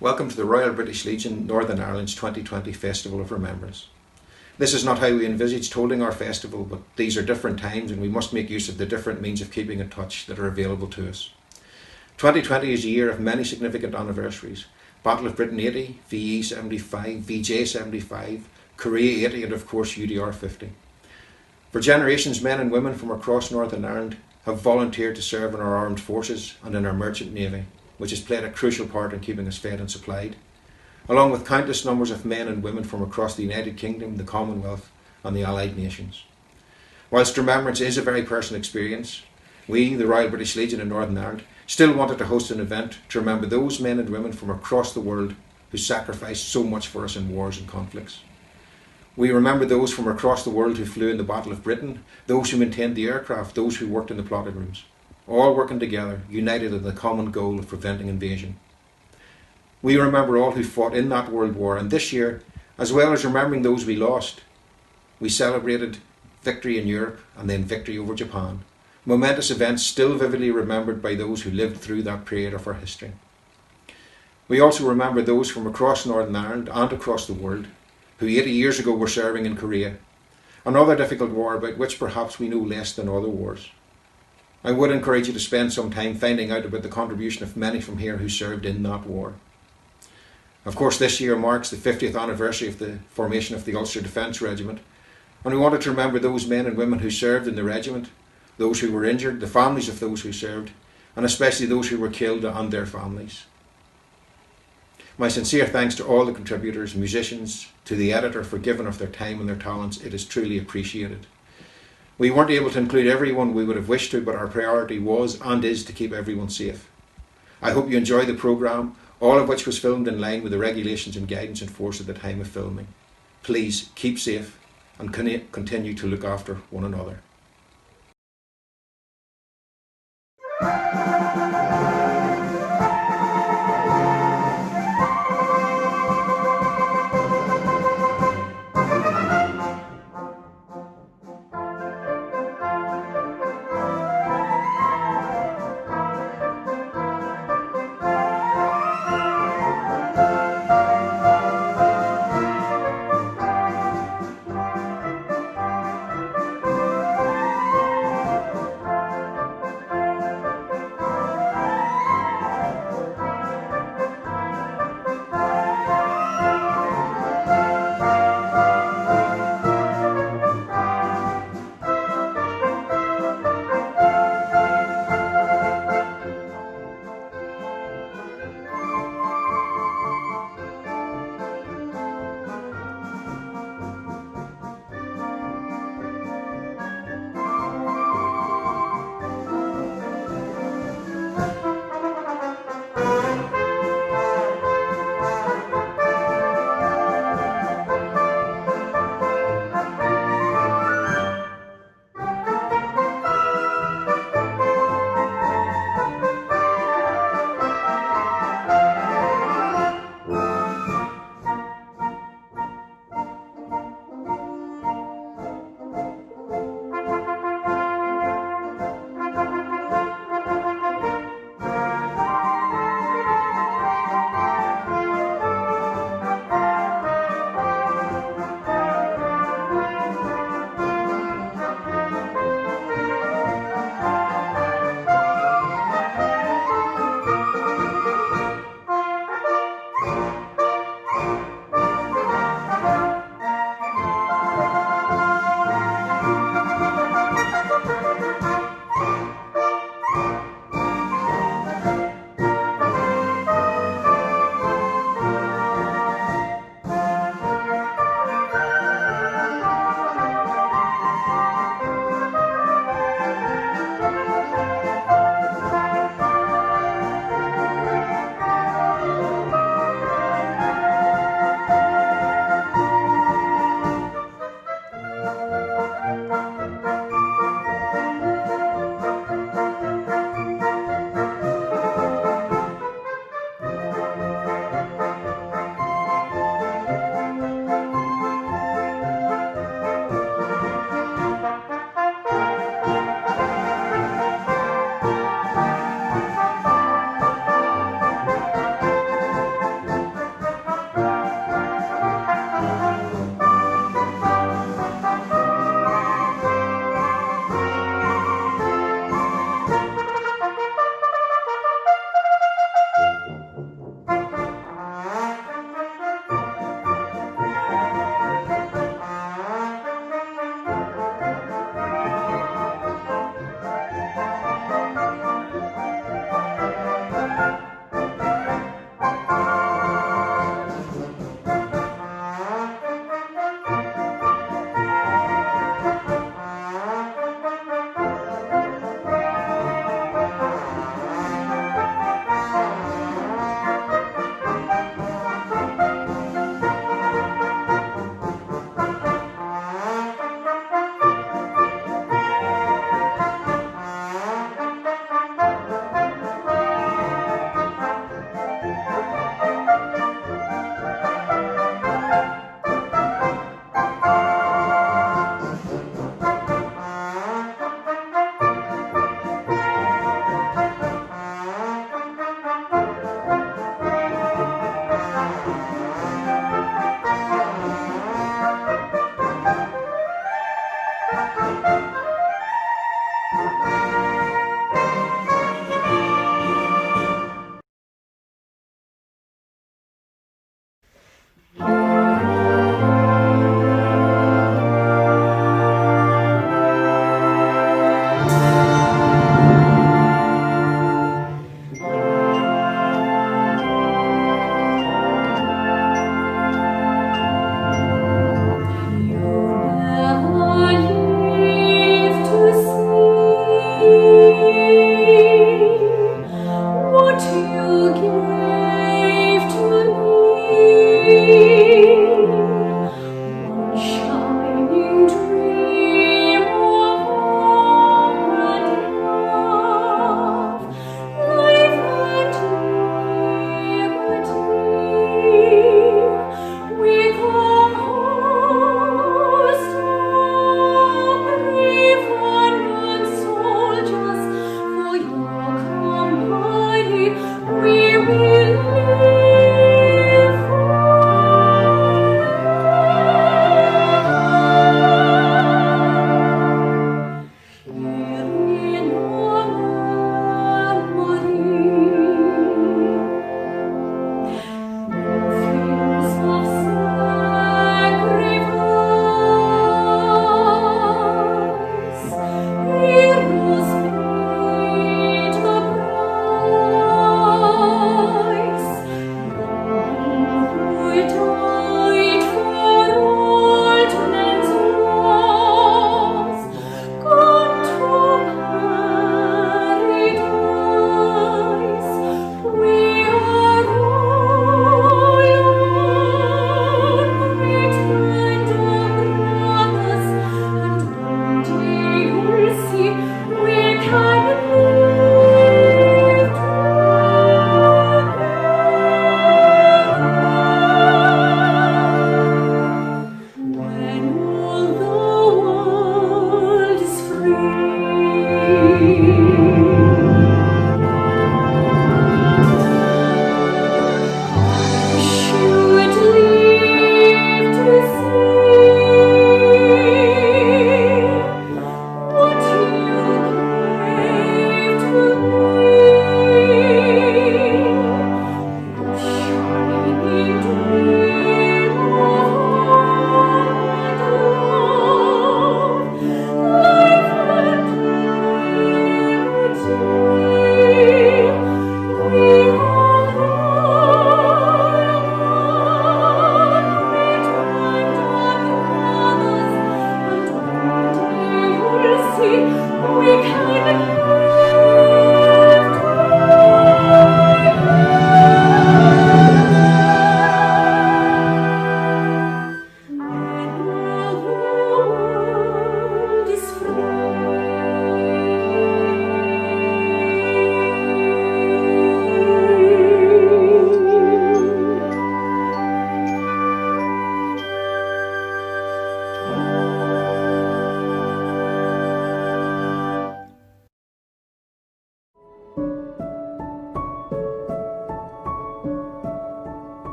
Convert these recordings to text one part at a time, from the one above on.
Welcome to the Royal British Legion Northern Ireland's 2020 Festival of Remembrance. This is not how we envisaged holding our festival, but these are different times and we must make use of the different means of keeping in touch that are available to us. 2020 is a year of many significant anniversaries. Battle of Britain 80, VE 75, VJ 75, Korea 80 and of course UDR 50. For generations, men and women from across Northern Ireland have volunteered to serve in our armed forces and in our merchant navy, which has played a crucial part in keeping us fed and supplied, along with countless numbers of men and women from across the United Kingdom, the Commonwealth and the Allied nations. Whilst Remembrance is a very personal experience, we, the Royal British Legion in Northern Ireland, still wanted to host an event to remember those men and women from across the world who sacrificed so much for us in wars and conflicts. We remember those from across the world who flew in the Battle of Britain, those who maintained the aircraft, those who worked in the plotting rooms, all working together, united in the common goal of preventing invasion. We remember all who fought in that World War, and this year, as well as remembering those we lost, we celebrated victory in Europe and then victory over Japan. Momentous events still vividly remembered by those who lived through that period of our history. We also remember those from across Northern Ireland and across the world who 80 years ago were serving in Korea, another difficult war about which perhaps we know less than other wars. I would encourage you to spend some time finding out about the contribution of many from here who served in that war. Of course, this year marks the 50th anniversary of the formation of the Ulster Defence Regiment, and we wanted to remember those men and women who served in the regiment, those who were injured, the families of those who served, and especially those who were killed and their families. My sincere thanks to all the contributors, musicians, to the editor for giving of their time and their talents. It is truly appreciated. We weren't able to include everyone we would have wished to, but our priority was and is to keep everyone safe. I hope you enjoy the programme, all of which was filmed in line with the regulations and guidance in force at the time of filming. Please keep safe and continue to look after one another.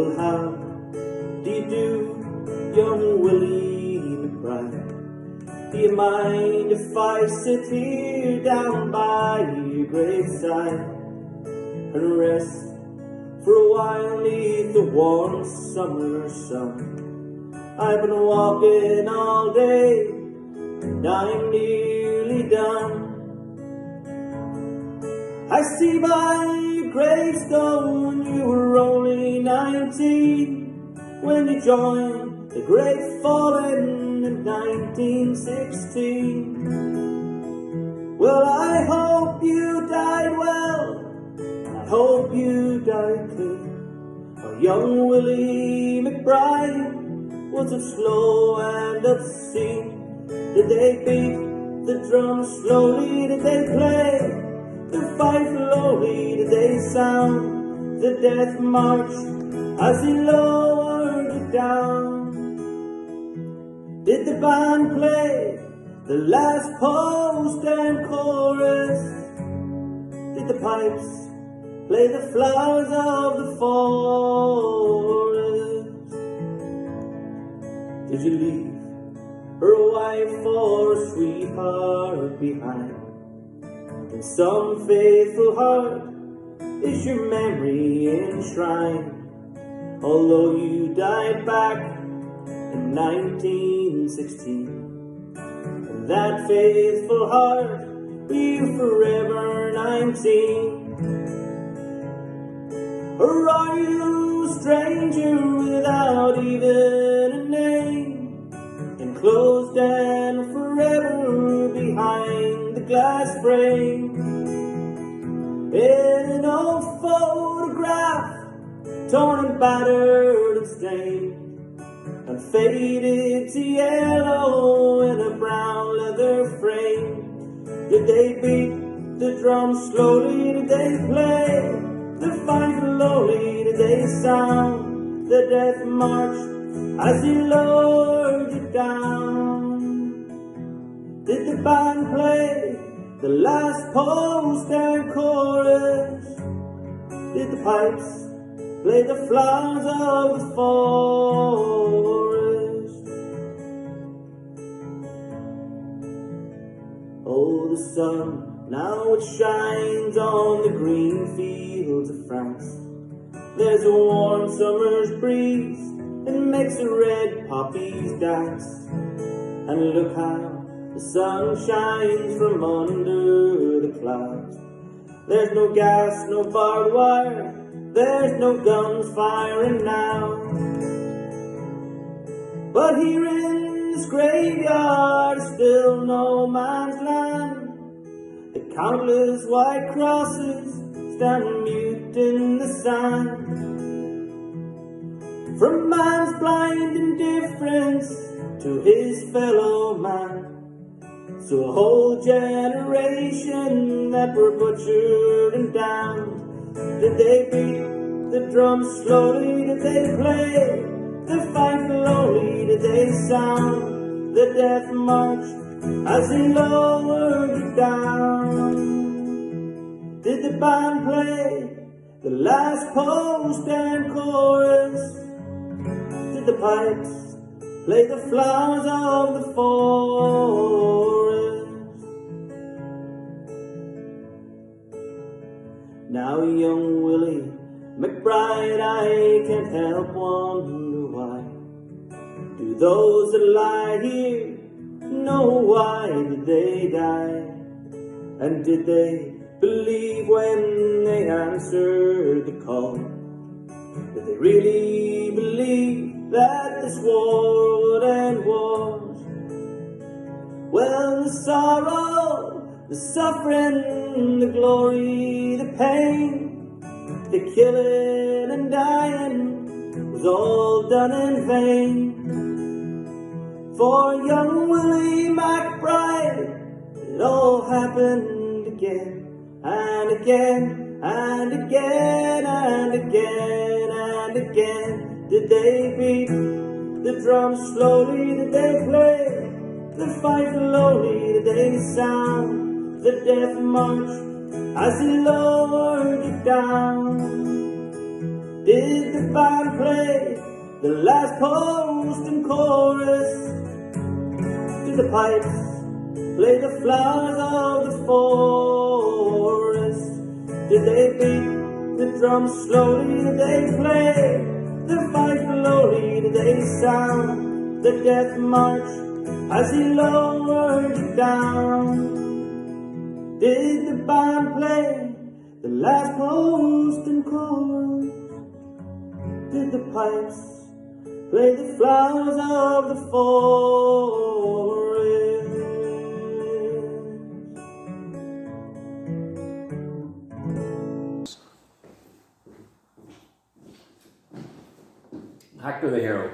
Well, how do you do, young Willie McBride? Do you mind if I sit here down by your graveside and rest for a while neath the warm summer sun? I've been walking all day, and I'm nearly done. I see by your gravestone you were only 19 when you joined the great fallen in 1916. Well, I hope you died well, I hope you died clean. Oh, young Willie McBride was it slow and obscene? Did they beat the drum slowly? Did they play the fife lowly? Did they sound the death march as he lowered it down? Did the band play the last post and chorus? Did the pipes play the flowers of the forest? Did you leave her a wife or a sweetheart behind? In some faithful heart is your memory enshrined. Although you died back in 1916, in that faithful heart you forever 19. Or are you a stranger without even a name, enclosed and forever behind the glass frame? In an old photograph, torn and battered and stained, and faded to yellow in a brown leather frame. Did they beat the drum slowly? Did they play the fife lowly? Did they sound the death march as he lowered it down? Did the band play the last post and chorus? Did the pipes play the flowers of the forest? Oh, the sun, now it shines on the green fields of France. There's a warm summer's breeze, it makes the red poppies dance. And look how the sun shines from under the clouds. There's no gas, no barbed wire, there's no guns firing now. But here in this graveyard is still no man's land. The countless white crosses stand mute in the sand. From man's blind indifference to his fellow man, so a whole generation that were butchered and damned. Did they beat the drum slowly? Did they play the fife lowly? Did they sound the death march as he lowered it down? Did the band play the last post and chorus? Did the pipes play the flowers of the forest? Now, young Willie McBride, I can't help wonder why. Do those that lie here know why did they die? And did they believe when they answered the call? Did they really believe that this war would end wars? Well, the sorrow, the suffering, the glory, the pain, the killing and dying was all done in vain. For young Willie McBride, it all happened again and again and again and again and again. Did they beat the drum slowly? Did they play the fife lowly? Did they sound the death march as he lowered it down? Did the band play the last post and chorus? Did the pipes play the flowers of the forest? Did they beat the drums slowly? Did they play the fife slowly? Did they sound the death march as he lowered it down? Did the band play the last post and chorus? Did the pipes play the flowers of the forest? Hector the Hero.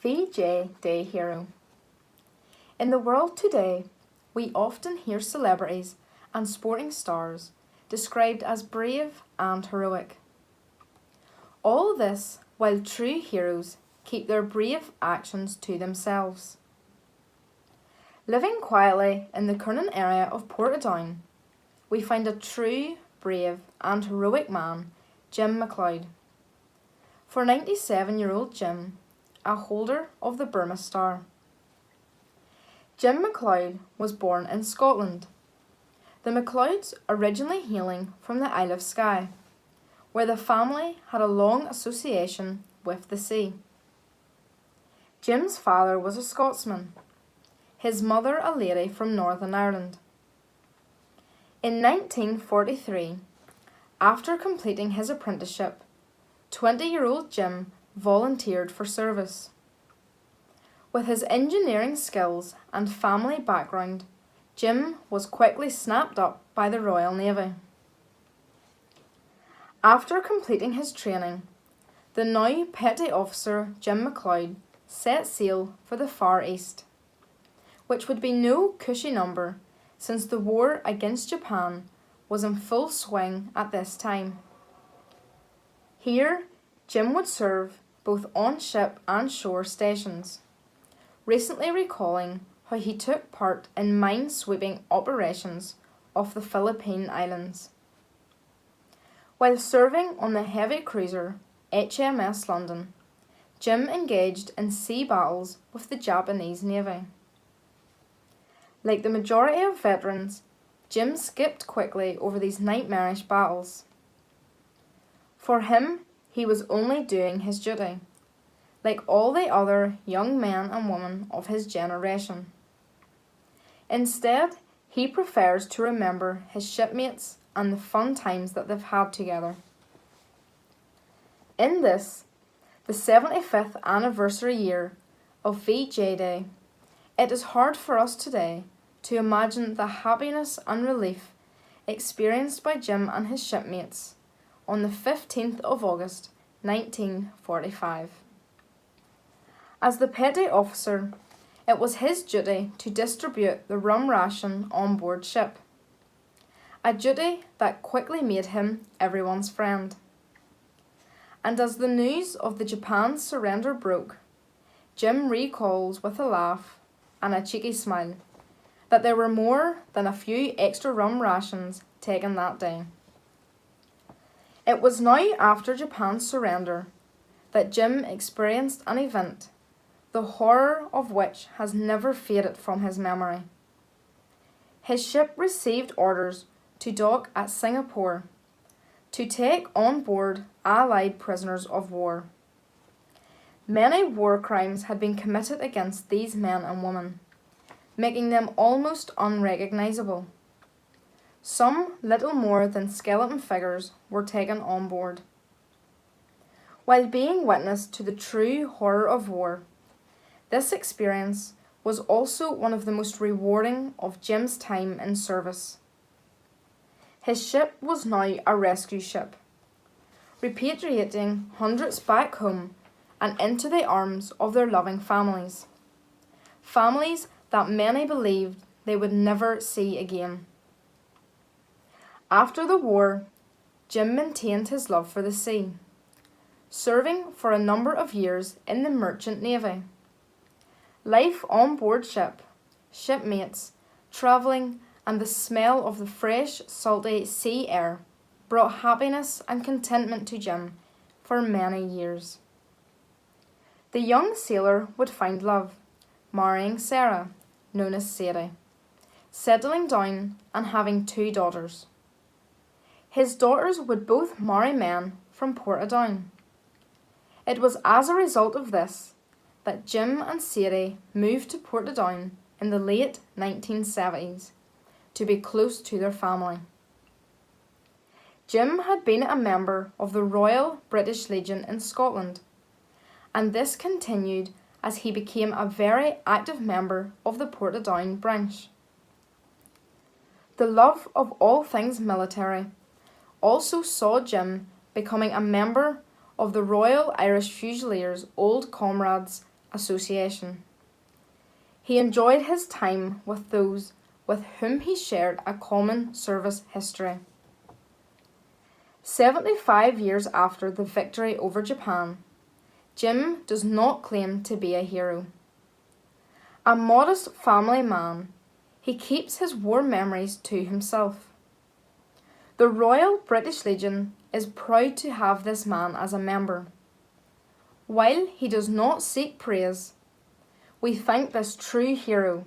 VJ Day Hero. In the world today, we often hear celebrities and sporting stars described as brave and heroic. All this while true heroes keep their brave actions to themselves. Living quietly in the Kernan area of Portadown, we find a true, brave and heroic man, Jim McLeod. For 97-year-old Jim, a holder of the Burma Star. Jim McLeod was born in Scotland. The McLeods originally hailing from the Isle of Skye, where the family had a long association with the sea. Jim's father was a Scotsman, his mother a lady from Northern Ireland. In 1943, after completing his apprenticeship, 20-year-old Jim volunteered for service. With his engineering skills and family background, Jim was quickly snapped up by the Royal Navy. After completing his training, the now petty officer Jim McLeod set sail for the Far East, which would be no cushy number since the war against Japan was in full swing at this time. Here, Jim would serve both on ship and shore stations, recently recalling how he took part in mine-sweeping operations off the Philippine Islands. While serving on the heavy cruiser HMS London, Jim engaged in sea battles with the Japanese Navy. Like the majority of veterans, Jim skipped quickly over these nightmarish battles. For him, he was only doing his duty, like all the other young men and women of his generation. Instead, he prefers to remember his shipmates and the fun times that they've had together. In this, the 75th anniversary year of VJ Day, it is hard for us today to imagine the happiness and relief experienced by Jim and his shipmates on the 15th of August 1945. As the petty officer, it was his duty to distribute the rum ration on board ship, a duty that quickly made him everyone's friend. And as the news of the Japan surrender broke, Jim recalls with a laugh and a cheeky smile that there were more than a few extra rum rations taken that day. It was now after Japan's surrender that Jim experienced an event, the horror of which has never faded from his memory. His ship received orders to dock at Singapore to take on board Allied prisoners of war. Many war crimes had been committed against these men and women, making them almost unrecognisable. Some little more than skeleton figures were taken on board. While being witness to the true horror of war, this experience was also one of the most rewarding of Jim's time in service. His ship was now a rescue ship, repatriating hundreds back home and into the arms of their loving families. Families that many believed they would never see again. After the war, Jim maintained his love for the sea, serving for a number of years in the Merchant Navy. Life on board ship, shipmates, travelling, and the smell of the fresh, salty sea air brought happiness and contentment to Jim for many years. The young sailor would find love, marrying Sarah, known as Sadie, settling down and having 2 daughters. His daughters would both marry men from Portadown. It was as a result of this that Jim and Sadie moved to Portadown in the late 1970s to be close to their family. Jim had been a member of the Royal British Legion in Scotland, and this continued as he became a very active member of the Portadown branch. The love of all things military also saw Jim becoming a member of the Royal Irish Fusiliers Old Comrades Association. He enjoyed his time with those with whom he shared a common service history. 75 years after the victory over Japan, Jim does not claim to be a hero. A modest family man, he keeps his war memories to himself. The Royal British Legion is proud to have this man as a member. While he does not seek praise, we thank this true hero,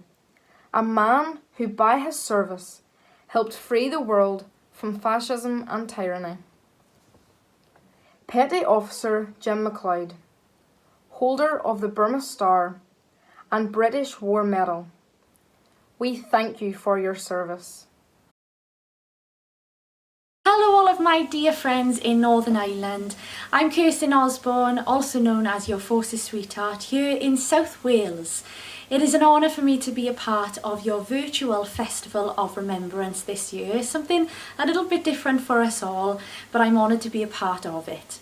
a man who by his service helped free the world from fascism and tyranny. Petty Officer Jim MacLeod, holder of the Burma Star and British War Medal, we thank you for your service. Hello all of my dear friends in Northern Ireland. I'm Kirsten Osborne, also known as your Forces Sweetheart, here in South Wales. It is an honour for me to be a part of your virtual Festival of Remembrance this year, something a little bit different for us all, but I'm honoured to be a part of it.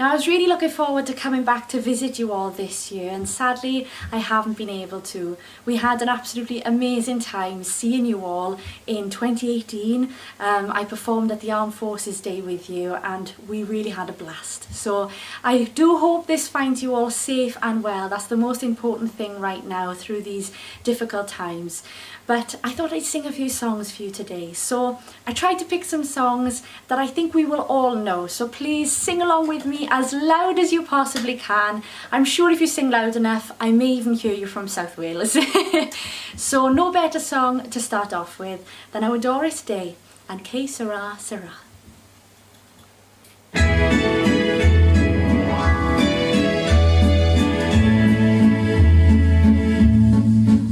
Now, I was really looking forward to coming back to visit you all this year, and sadly I haven't been able to. We had an absolutely amazing time seeing you all in 2018. I performed at the Armed Forces Day with you and we really had a blast. So I do hope this finds you all safe and well. That's the most important thing right now through these difficult times. But I thought I'd sing a few songs for you today. So I tried to pick some songs that I think we will all know. So please sing along with me as loud as you possibly can. I'm sure if you sing loud enough, I may even hear you from South Wales. So no better song to start off with than Our Doris Day and Que Sera Sera.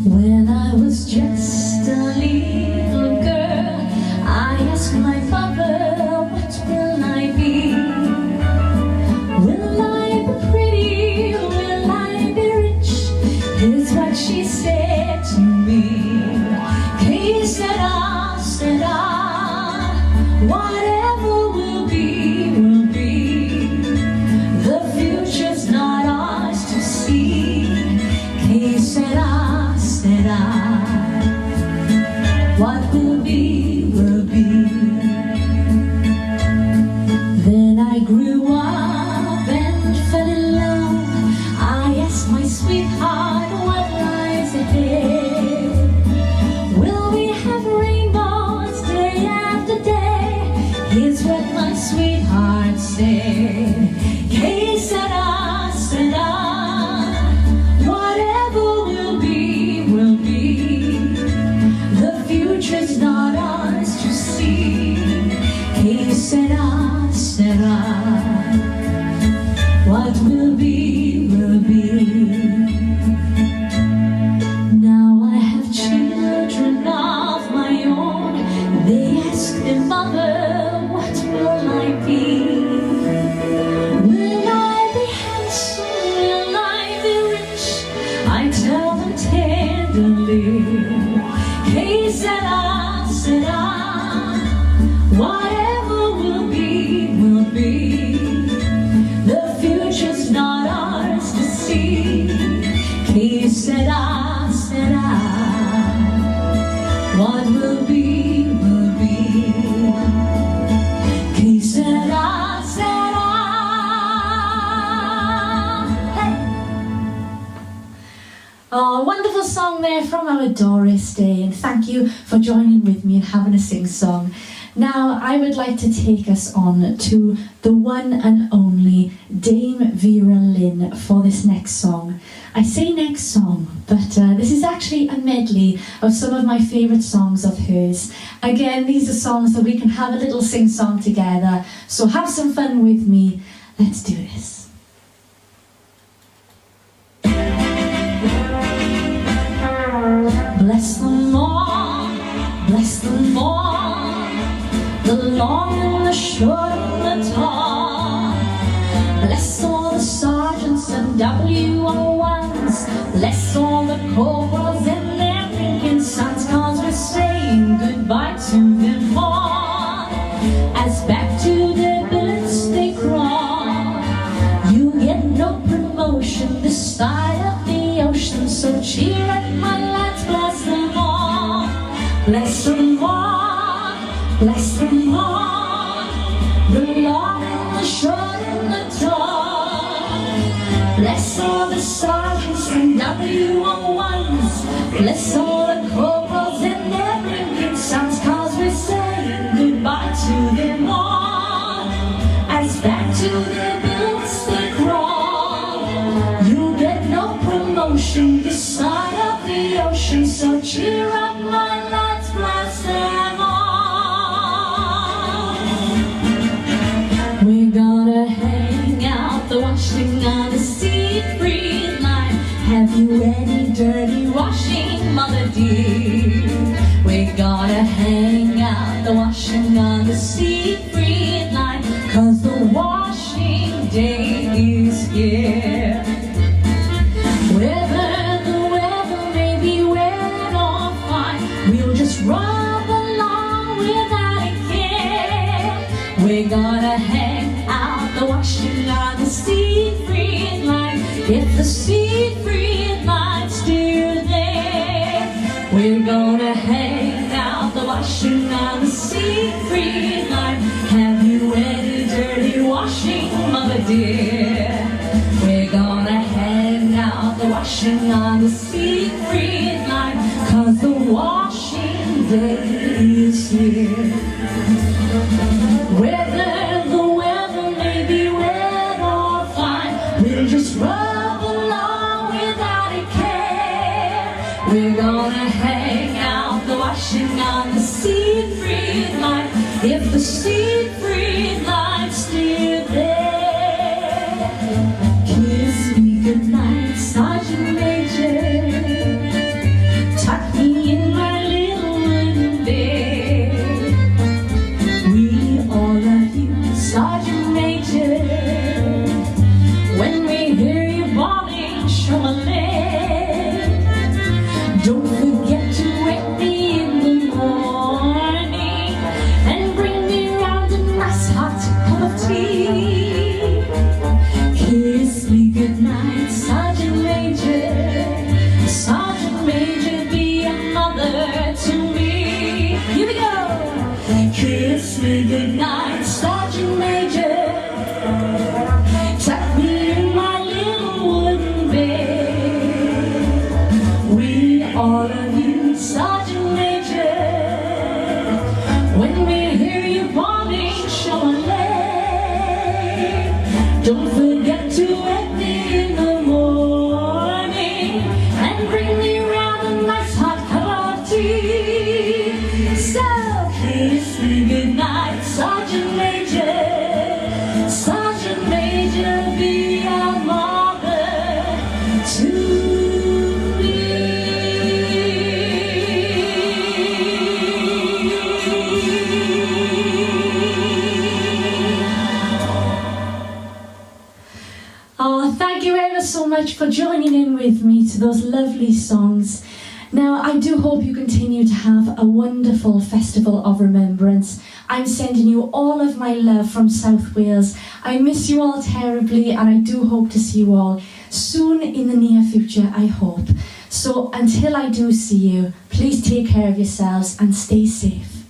When I was just a little girl, I asked my father, what will I be? Will I be pretty? Will I be rich? Here's what my sweetheart said. Que sera, sera. Whatever will be, will be. The future's not ours to see. Que sera, sera. What will be, will be. Now I have children of my own. They ask me, Mother, what will I be? Will I be handsome? Will I be rich? I tell them tenderly, que sera, sera. Whatever will be, will be. The future's not ours to see. Que sera, sera. What will be, will be. Que sera, sera. Hey. Oh, wonderful song there from our Doris Day, and thank you for joining with me and having a sing-song. Now, I would like to take us on to the one and only Dame Vera Lynn for this next song. I say next song, but this is actually a medley of some of my favourite songs of hers. Again, these are songs that we can have a little sing-song together, so have some fun with me. Let's do this. Bless them all, bless them all. The long and the short and the tall. Bless all the sergeants and WO1s. Bless all the corporals and their Lincoln sons. 'Cause we're saying goodbye to them all. As back to their billets they crawl. You get no promotion this side of the ocean. So cheer up, my lads, bless them all. Bless them all. Bless them all, the long and the short and the tall. Bless all the sergeants and WO1s. Bless all the corporals and their Lincoln sons. 'Cause we're saying goodbye to them all. As back to their billets they crawl. You get no promotion this side of the ocean. So cheer up, my lads, bless them all. We're gonna hang out the washing on the sea-free line. Have you any dirty washing, Mother dear? We're gonna hang out the washing on the sea-free line. 'Cause the washing day is here. Whether the weather may be wet or fine, we'll just rub along without a care. We're gonna hang out the washing on the sea-free line. If the sea-free line's still there, we're gonna hang out the washing on the sea-free line. Have you any dirty washing, Mother dear? We're gonna hang out the washing on the sea-free line. 'Cause the washing day is here. Whether the weather may be wet or fine, we'll just rub along without a care. We're gonna hang out the washing on the sea-free line. If the sea-free line's still there. Kiss me goodnight, Sergeant Major. Tuck me in my little wooden bed. We all love you, Sergeant Major. When we hear you bawling, show a leg. Don't forget to wake me in the morning and bring me round a nice hot cup of tea. Kiss me goodnight, Sergeant Major. Sergeant Major, be a mother to me. Here we go. Kiss me goodnight, Sergeant Major. Tuck me in my little wooden bed. We all love you, Sergeant Major. When we hear you bawling, Sergeant Major, be a mother to Oh, thank you ever so much for joining in with me to those lovely songs. Now, I do hope you continue to have a wonderful Festival of Remembrance. I'm sending you all of my love from South Wales. I miss you all terribly, and I do hope to see you all soon in the near future, I hope. So until I do see you, please take care of yourselves and stay safe.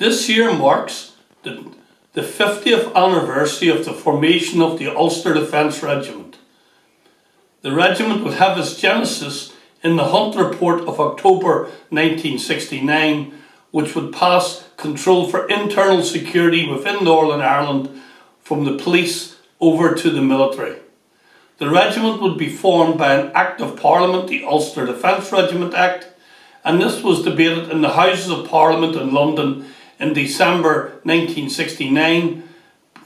This year marks the 50th anniversary of the formation of the Ulster Defence Regiment. The regiment would have its genesis in the Hunt Report of October 1969, which would pass control for internal security within Northern Ireland from the police over to the military. The regiment would be formed by an Act of Parliament, the Ulster Defence Regiment Act, and this was debated in the Houses of Parliament in London in December 1969,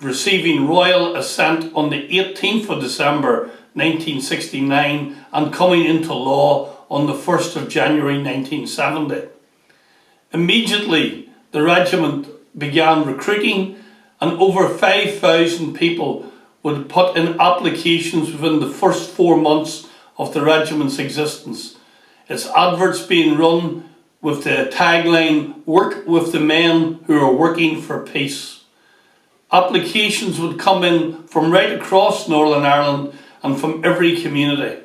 receiving royal assent on the 18th of December 1969 and coming into law on the 1st of January 1970. Immediately, the regiment began recruiting, and over 5,000 people would put in applications within the first 4 months of the regiment's existence. Its adverts being run with the tagline, "Work with the men who are working for peace." Applications would come in from right across Northern Ireland and from every community.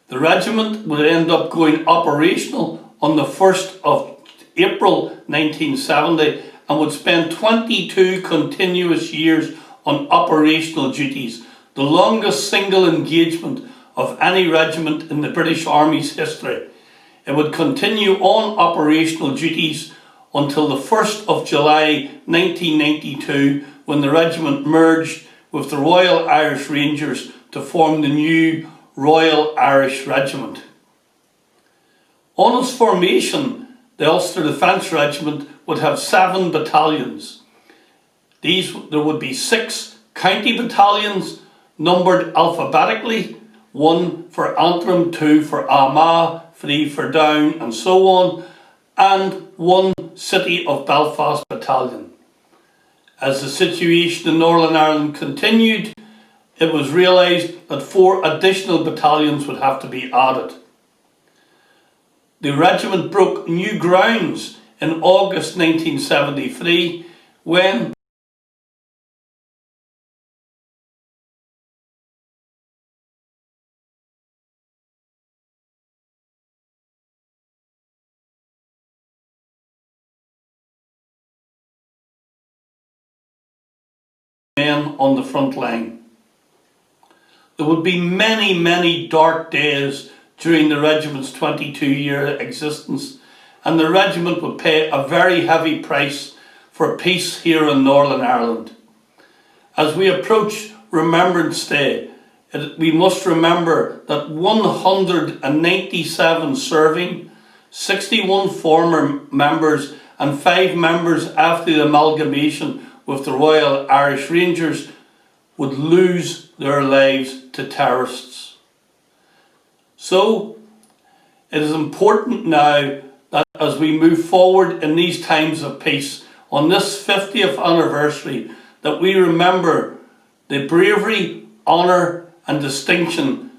The regiment would end up going operational on the 1st of April 1970 and would spend 22 continuous years on operational duties, the longest single engagement of any regiment in the British Army's history. It would continue on operational duties until the 1st of July 1992, when the regiment merged with the Royal Irish Rangers to form the new Royal Irish Regiment. On its formation, the Ulster Defence Regiment would have 7 battalions. There would be 6 county battalions, numbered alphabetically, 1 for Antrim, 2 for Armagh, 3 for Down, and so on, and 1 City of Belfast battalion. As the situation in Northern Ireland continued, it was realised that 4 additional battalions would have to be added. The regiment broke new grounds in August 1973 when men on the front line. There would be many, many dark days during the regiment's 22-year existence, and the regiment would pay a very heavy price for peace here in Northern Ireland. As we approach Remembrance Day, we must remember that 197 serving, 61 former members and 5 members after the amalgamation with the Royal Irish Rangers would lose their lives to terrorists. So, it is important now that as we move forward in these times of peace, on this 50th anniversary, that we remember the bravery, honour and distinction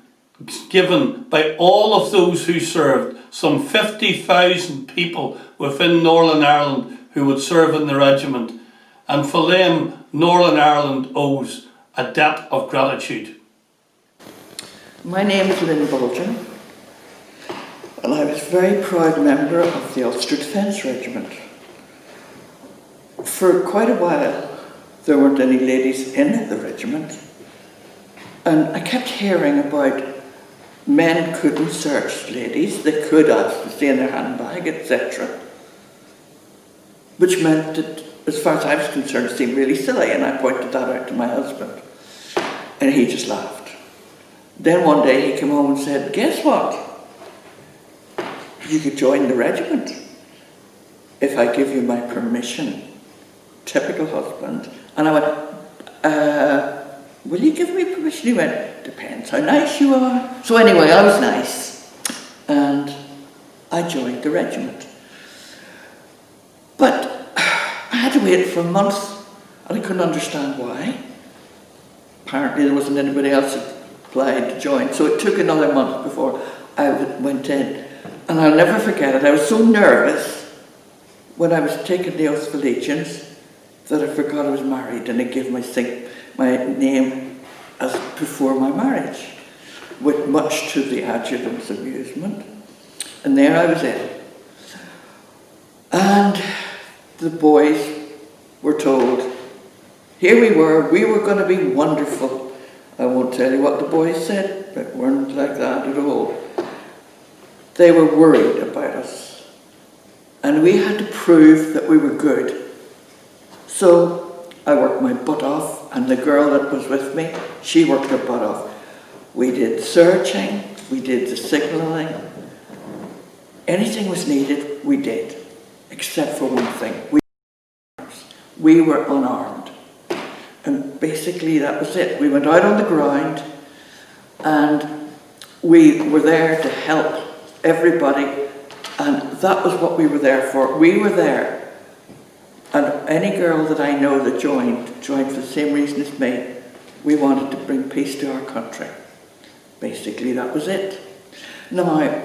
given by all of those who served, some 50,000 people within Northern Ireland who would serve in the regiment, and for them Northern Ireland owes a debt of gratitude. My name is Lynn Bolton, and I was a very proud member of the Ulster Defence Regiment. For quite a while there weren't any ladies in the regiment, and I kept hearing about men couldn't search ladies, they could ask to stay in their handbag, etc. Which meant that, as far as I was concerned, it seemed really silly, and I pointed that out to my husband, and he just laughed. Then one day he came home and said, "Guess what? You could join the regiment if I give you my permission." Typical husband. And I went, "Will you give me permission?" He went, "Depends how nice you are." So anyway, I was nice, and I joined the regiment. But I had to wait for a month, and I couldn't understand why. Apparently there wasn't anybody else that applied to join, so it took another month before I went in. And I'll never forget it, I was so nervous when I was taking the oath of allegiance that I forgot I was married, and I gave my name as before my marriage, with much to the adjutant's amusement. And there I was in. And the boys were told, here we were going to be wonderful. I won't tell you what the boys said, but weren't like that at all. They were worried about us. And we had to prove that we were good. So I worked my butt off, and the girl that was with me, she worked her butt off. We did searching, we did the signalling. Anything was needed, we did. Except for one thing. We were unarmed. And basically that was it. We went out on the ground and we were there to help everybody, and that was what we were there for. We were there. And any girl that I know that joined for the same reason as me. We wanted to bring peace to our country. Basically that was it. Now,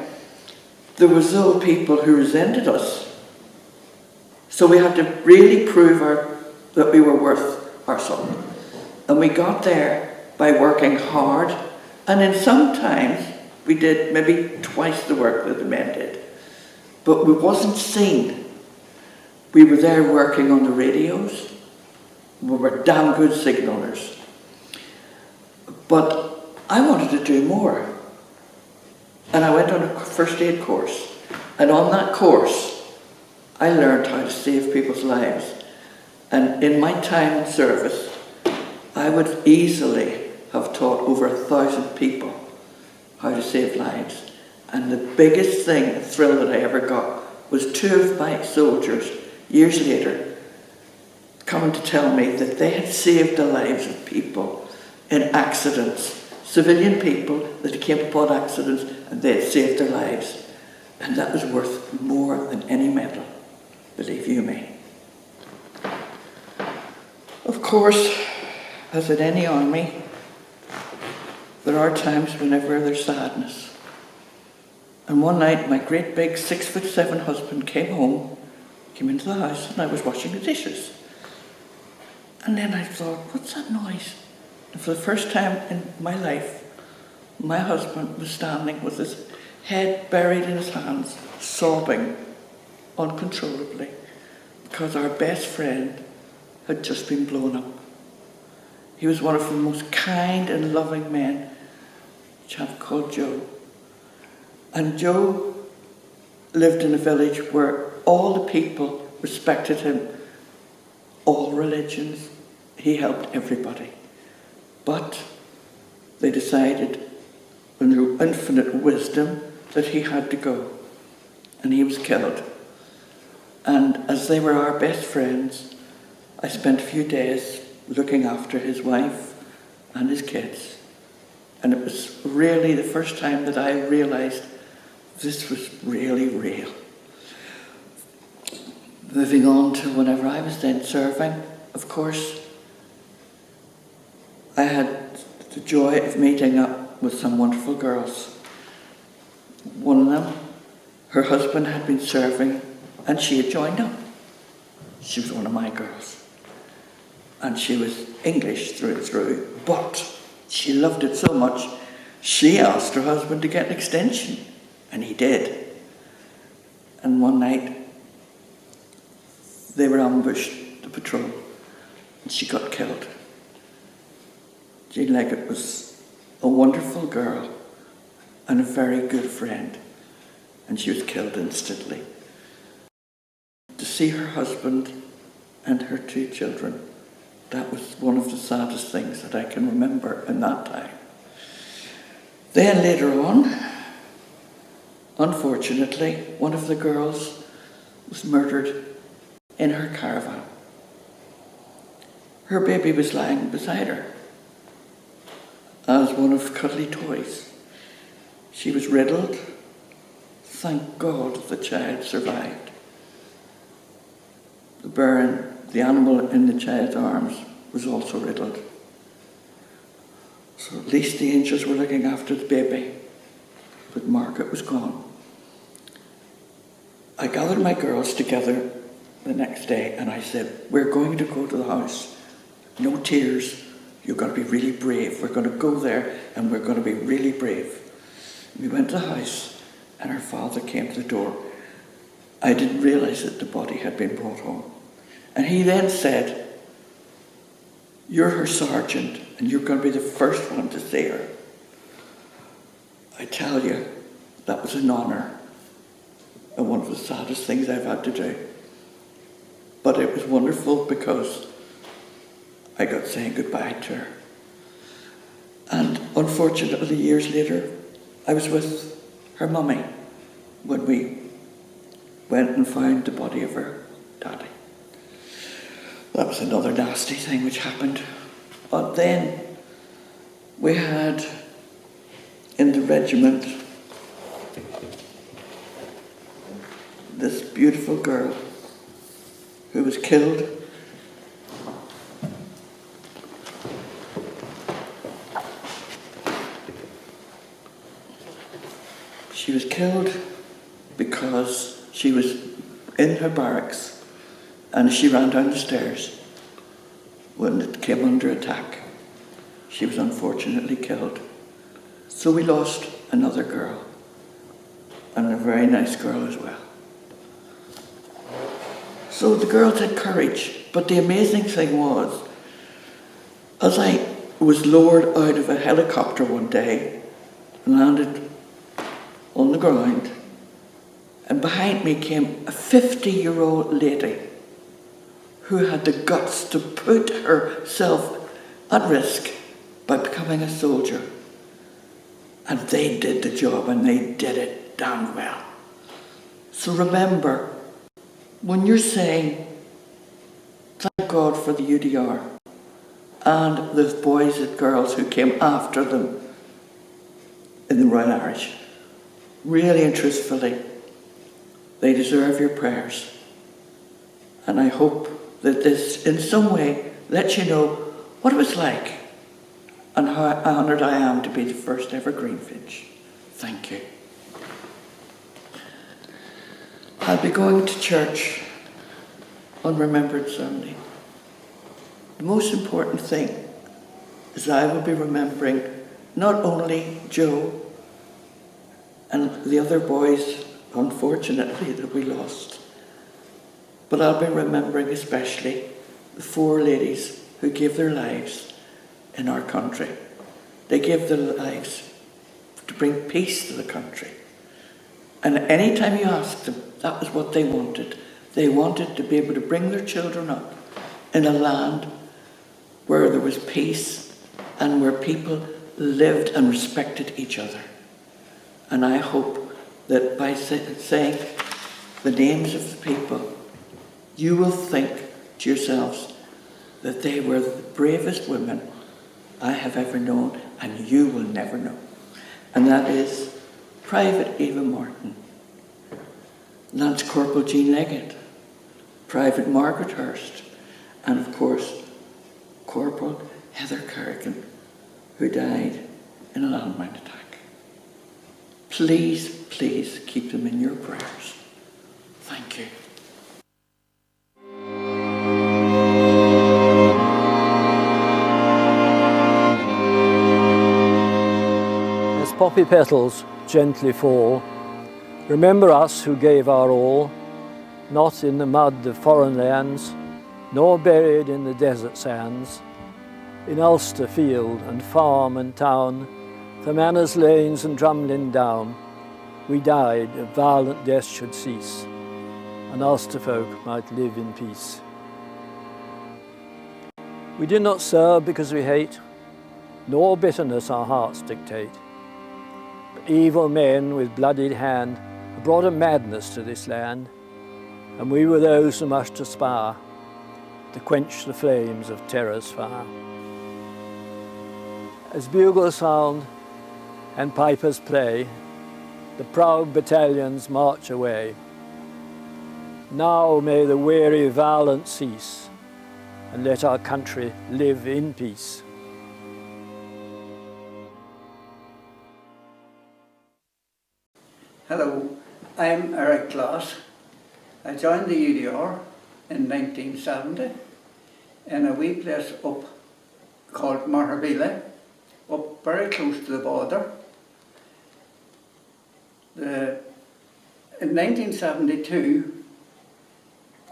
there was those people who resented us. So we had to really prove that we were worth our salt. And we got there by working hard, and then sometimes we did maybe twice the work that the men did. But we wasn't seen. We were there working on the radios. We were damn good signallers. But I wanted to do more. And I went on a first aid course. And on that course, I learned how to save people's lives. And in my time in service, I would easily have taught over 1,000 people how to save lives. And the biggest thing, the thrill that I ever got, was 2 of my soldiers, years later, coming to tell me that they had saved the lives of people in accidents. Civilian people that came upon accidents, and they had saved their lives. And that was worth more than any medal, believe you me. Of course, as in any army, there are times whenever there's sadness. And one night, my great big 6'7" husband came home, came into the house, and I was washing the dishes. And then I thought, what's that noise? And for the first time in my life, my husband was standing with his head buried in his hands, sobbing uncontrollably, because our best friend had just been blown up. He was one of the most kind and loving men, a chap called Joe. And Joe lived in a village where all the people respected him, all religions. He helped everybody. But they decided, in their infinite wisdom, that he had to go. And he was killed. And as they were our best friends, I spent a few days looking after his wife and his kids. And it was really the first time that I realized this was really real. Moving on to whenever I was then serving, of course, I had the joy of meeting up with some wonderful girls. One of them, her husband had been serving and she had joined up. She was one of my girls. And she was English through and through, but she loved it so much, she asked her husband to get an extension, and he did. And one night, they were ambushed, the patrol, and she got killed. Jean Leggett was a wonderful girl and a very good friend, and she was killed instantly. To see her husband and her 2 children, that was one of the saddest things that I can remember in that time. Then later on, unfortunately, one of the girls was murdered in her caravan. Her baby was lying beside her as one of cuddly toys. She was riddled. Thank God the child survived. The animal in the child's arms was also riddled. So at least the angels were looking after the baby, but Margaret was gone. I gathered my girls together the next day and I said, we're going to go to the house. No tears. You've got to be really brave. We're going to go there and we're going to be really brave. We went to the house and her father came to the door. I didn't realize that the body had been brought home. And he then said, "You're her sergeant and you're going to be the first one to see her." I tell you, that was an honour and one of the saddest things I've had to do. But it was wonderful because I got saying goodbye to her. And unfortunately, years later, I was with her mummy when we went and found the body of her daddy. That was another nasty thing which happened. But then we had in the regiment this beautiful girl who was killed. She was killed because she was in her barracks and she ran down the stairs when it came under attack. She was unfortunately killed. So we lost another girl, and a very nice girl as well. So the girls had courage, but the amazing thing was, as I was lowered out of a helicopter one day and landed on the ground, and behind me came a 50-year-old lady who had the guts to put herself at risk by becoming a soldier. And they did the job, and they did it damn well. So remember, when you're saying, thank God for the UDR and the boys and girls who came after them in the Royal Irish, really and truthfully, they deserve your prayers. And I hope that this in some way lets you know what it was like and how honoured I am to be the first ever Greenfinch. Thank you. I'll be going to church on Remembrance Sunday. The most important thing is I will be remembering not only Joe and the other boys, unfortunately, that we lost, but I'll be remembering especially the 4 ladies who gave their lives in our country. They gave their lives to bring peace to the country. And any time you asked them, that was what they wanted. They wanted to be able to bring their children up in a land where there was peace and where people lived and respected each other. And I hope that by saying the names of the people, you will think to yourselves that they were the bravest women I have ever known, and you will never know. And that is Private Eva Martin, Lance Corporal Jean Leggett, Private Margaret Hurst, and of course, Corporal Heather Kerrigan, who died in a landmine attack. Please, please keep them in your prayers. Thank you. As poppy petals gently fall, remember us who gave our all, not in the mud of foreign lands, nor buried in the desert sands. In Ulster field and farm and town, for Manners lanes and Drumlin down, we died if violent death should cease, and Ulster folk might live in peace. We did not serve because we hate, nor bitterness our hearts dictate. But evil men with bloodied hand have brought a madness to this land, and we were those who must aspire to quench the flames of terror's fire. As bugles sound and pipers play, the proud battalions march away. Now may the weary violence cease, and let our country live in peace. Hello, I'm Eric Glass. I joined the UDR in 1970 in a wee place up called Marhabile, up very close to the border. In 1972,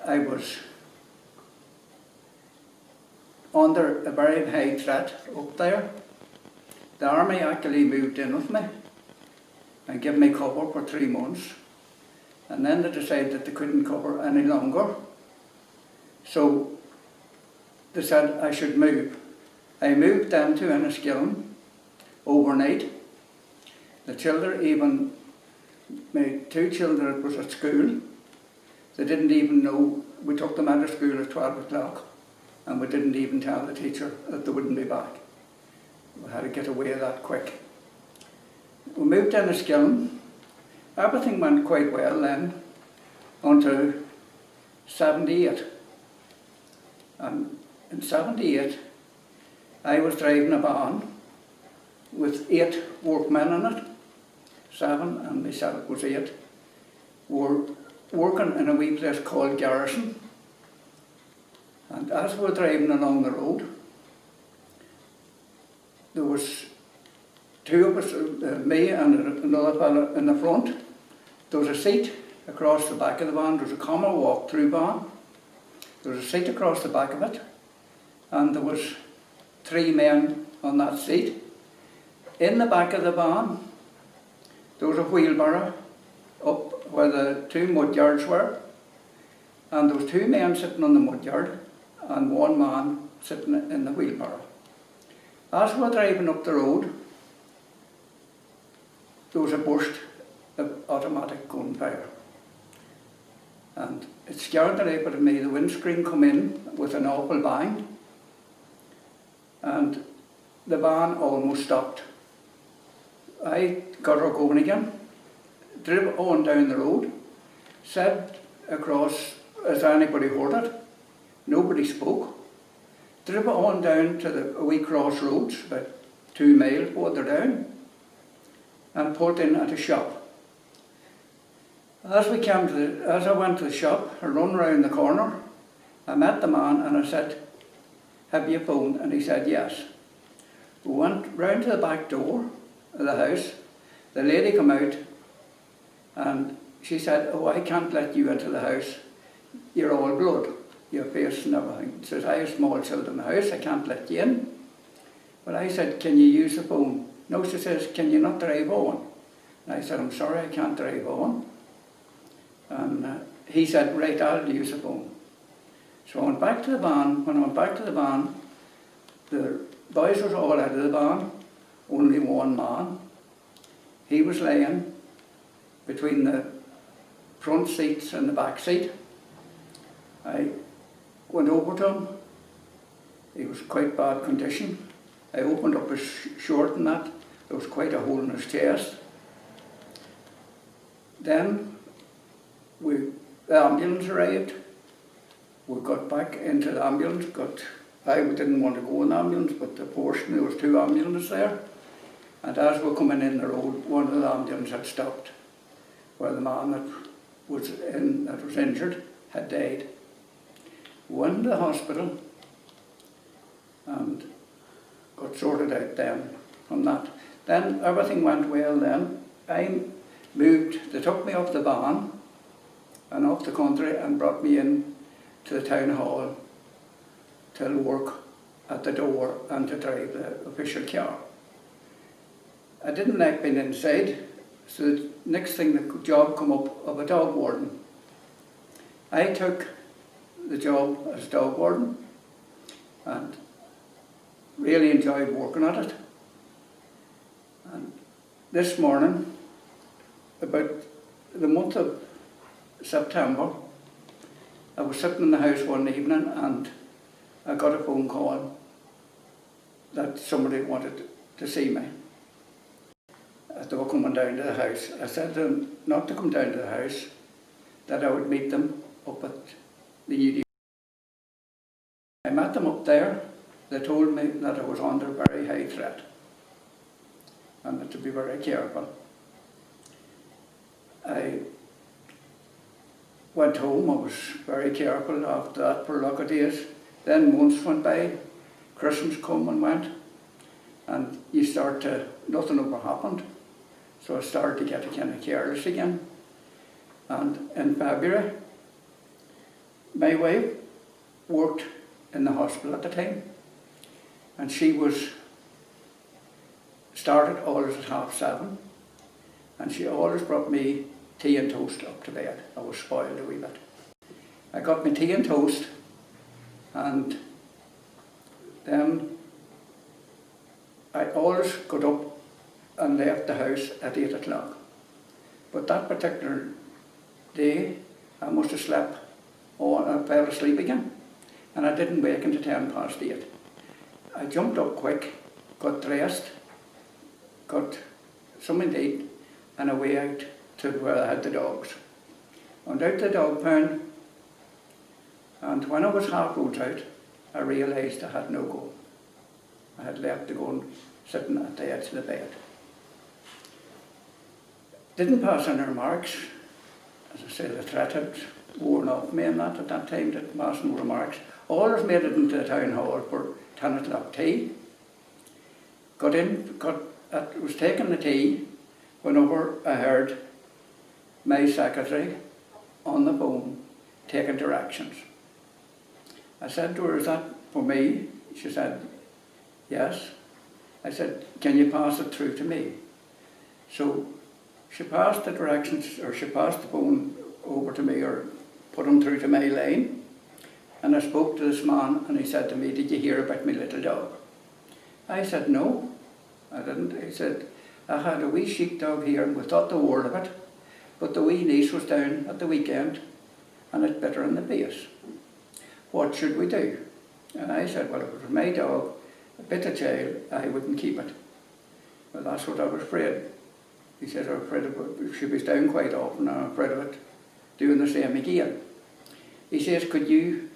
I was under a very high threat up there. The army actually moved in with me and gave me cover for 3 months. And then they decided that they couldn't cover any longer. So they said I should move. I moved then to Enniskillen overnight. The children, even my 2 children that was at school, they didn't even know. We took them out of school at 12 o'clock and we didn't even tell the teacher that they wouldn't be back. We had to get away that quick. We moved to Enniskillen. Everything went quite well then until 78. And in 78, I was driving a van with 8 workmen in it, 7 and myself was 8. We were working in a wee place called Garrison. And as we were driving along the road, there was 2 of us, me and another fellow in the front. There was a seat across the back of the van. There was a common walk-through van. There was a seat across the back of it, and there was 3 men on that seat. In the back of the van, there was a wheelbarrow up where the 2 mudyards were, and there was 2 men sitting on the mudyard and 1 man sitting in the wheelbarrow. As we were driving up the road, there was a burst of automatic gunfire. And it scared the life out of me. The windscreen come in with an awful bang, and the van almost stopped. I got her going again, drove on down the road, said across, as anybody heard it, nobody spoke. Drove on down to the wee crossroads, about 2 miles further down, and pulled in at a shop. As I went to the shop, I run round the corner, I met the man and I said, "Have you a phone?" And he said, "Yes." We went round to the back door of the house. The lady came out and she said, "Oh, I can't let you into the house. You're all blood, your face and everything." She says, "I have small children in the house, I can't let you in." But I said, "Can you use the phone?" "No," she says, "Can you not drive on?" And I said, "I'm sorry, I can't drive on." And he said, "Right, I'll use the phone." So I went back to the van. When I went back to the van, the boys were all out of the van, only 1 man. He was laying between the front seats and the back seat. I went over to him. He was quite bad condition. I opened up his shirt and that. There was quite a hole in his chest. Then the ambulance arrived. We got back into the ambulance. I didn't want to go in the ambulance, but there was 2 ambulances there. And as we were coming in the road, one of the ambulances had stopped, where the man that was injured had died. We went to the hospital and got sorted out then from that. Then everything went well then. I moved, they took me off the van and off the country and brought me in to the town hall to work at the door and to drive the official car. I didn't like being inside, so the next thing the job come up of a dog warden. I took the job as dog warden and really enjoyed working at it. And this morning, about the month of September, I was sitting in the house one evening and I got a phone call that somebody wanted to see me. They were coming down to the house. I said to them not to come down to the house, that I would meet them up at the UD. I met them up there. They told me that I was under very high threat and that to be very careful. I went home. I was very careful after that for a lot of days. Then months went by, Christmas come and went, and you start to, nothing ever happened. So I started to get kind of careless again. And in February, my wife worked in the hospital at the time, and she was started always at 7:30, and she always brought me tea and toast up to bed. I was spoiled a wee bit. I got my tea and toast, and then I always got up and left the house at 8 o'clock. But that particular day, I must have slept, I fell asleep again, and I didn't wake until 8:10. I jumped up quick, got dressed, got something to eat, and away out to where I had the dogs. Went out to the dog pound, and when I was half road out, I realised I had no go. I had left the gun sitting at the edge of the bed. Didn't pass any remarks. As I say, the threat had worn off me and that at that time, didn't pass no remarks. Always made it into the town hall for 10 o'clock tea. Got in, was taking the tea, whenever I heard my secretary on the phone taking directions. I said to her, "Is that for me?" She said, "Yes." I said, "Can you pass it through to me?" So she passed the directions, or she passed the phone over to me, or put them through to my line. And I spoke to this man, and he said to me, "Did you hear about my little dog?" I said, "No, I didn't." He said, "I had a wee sheepdog here, and we thought the world of it, but the wee niece was down at the weekend, and it bit her in the base. What should we do?" And I said, "Well, if it was my dog, a bit of jail, I wouldn't keep it." Well, that's what I was afraid. He said, "I'm afraid of it. She was down quite often, and I'm afraid of it doing the same again." He says, "Could you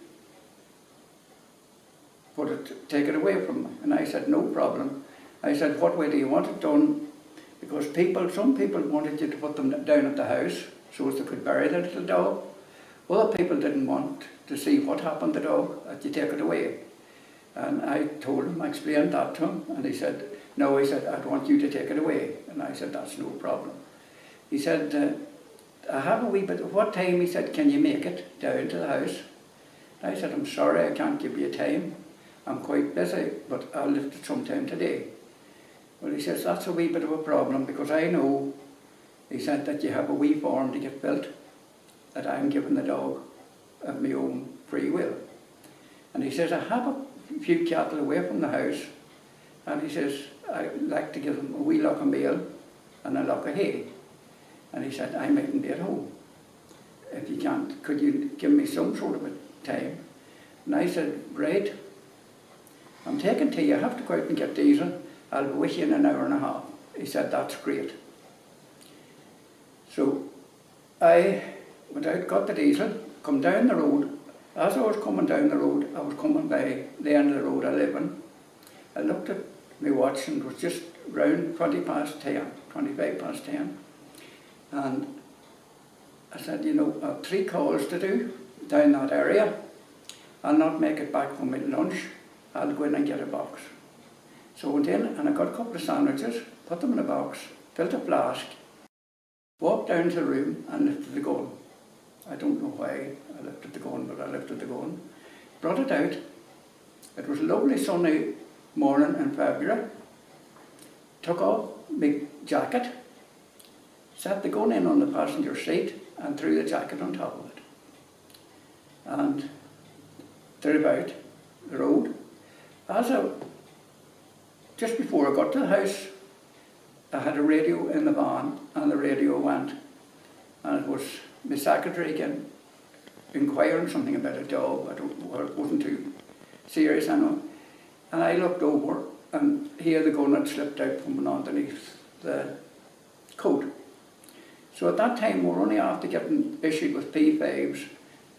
take it away from me?" And I said, "No problem." I said, "What way do you want it done?" Because some people wanted you to put them down at the house so as they could bury their little dog. Other people didn't want to see what happened to the dog, that you take it away. And I told him, I explained that to him, and he said, "No," he said, "I'd want you to take it away." And I said, "That's no problem." He said, "I have a wee bit, of what time," he said, "can you make it down to the house?" I said, "I'm sorry, I can't give you a time. I'm quite busy, but I'll lift it sometime today." Well, he says, "That's a wee bit of a problem, because I know," he said, "that you have a wee farm to get built, that I'm giving the dog of my own free will." And he says, "I have a few cattle away from the house," and he says, "I like to give them a wee lock of meal and a lock of hay." And he said, "I mightn't be at home. If you can't, could you give me some sort of a time?" And I said, "Right, I'm taking tea, I have to go out and get diesel. I'll be with you in an hour and a half." He said, "That's great." So I went out, got the diesel, come down the road. As I was coming down the road, I was coming by the end of the road I live in. I looked at my watch, and it was just round 25 past 10. And I said, "You know, I have 3 calls to do down that area. I'll not make it back for my lunch. I'll go in and get a box." So I went in, and I got a couple of sandwiches, put them in a box, filled a flask, walked down to the room and lifted the gun. I don't know why I lifted the gun, but I lifted the gun. Brought it out. It was a lovely sunny morning in February. Took off my jacket, set the gun in on the passenger seat, and threw the jacket on top of it. And drove out the road. Just before I got to the house, I had a radio in the van, and the radio went, and it was my secretary again, inquiring something about a dog. It wasn't too serious, I know. And I looked over, and here the gun had slipped out from underneath the coat. So at that time, we were only after getting issued with P5s,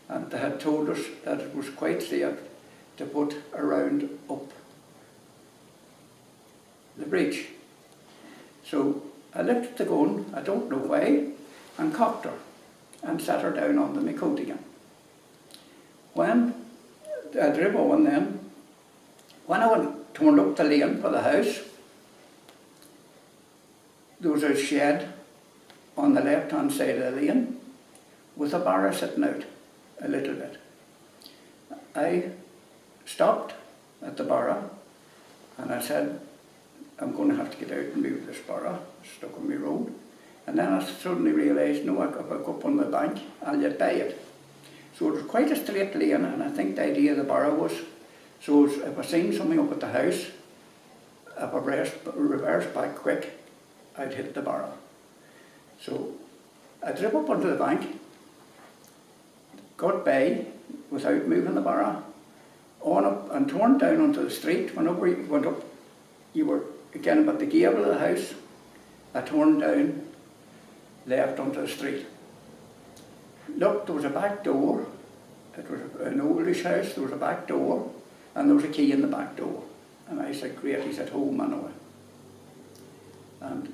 and they had told us that it was quite safe to put a round up the breech. So I lifted the gun, I don't know why, and cocked her, and sat her down under my coat again. When I drove on then, when I turned up the lane for the house, there was a shed on the left-hand side of the lane with a barrow sitting out a little bit. I stopped at the barrow, And I said, I'm going to have to get out and move this barrow, stuck on my road. And then I suddenly realised, no, if I go up on the bank, I'll get by it. So it was quite a straight lane, and I think the idea of the barrow was, so if I seen something up at the house, if I reversed back quick, I'd hit the barrow. So I drove up onto the bank, got by without moving the barrow, on up and turned down onto the street. Whenever you went up, you were again about the gable of the house. I turned down, left onto the street. Look, there was a back door. It was an oldish house. There was a back door, and there was a key in the back door. And I said, great. He's at home anyway. And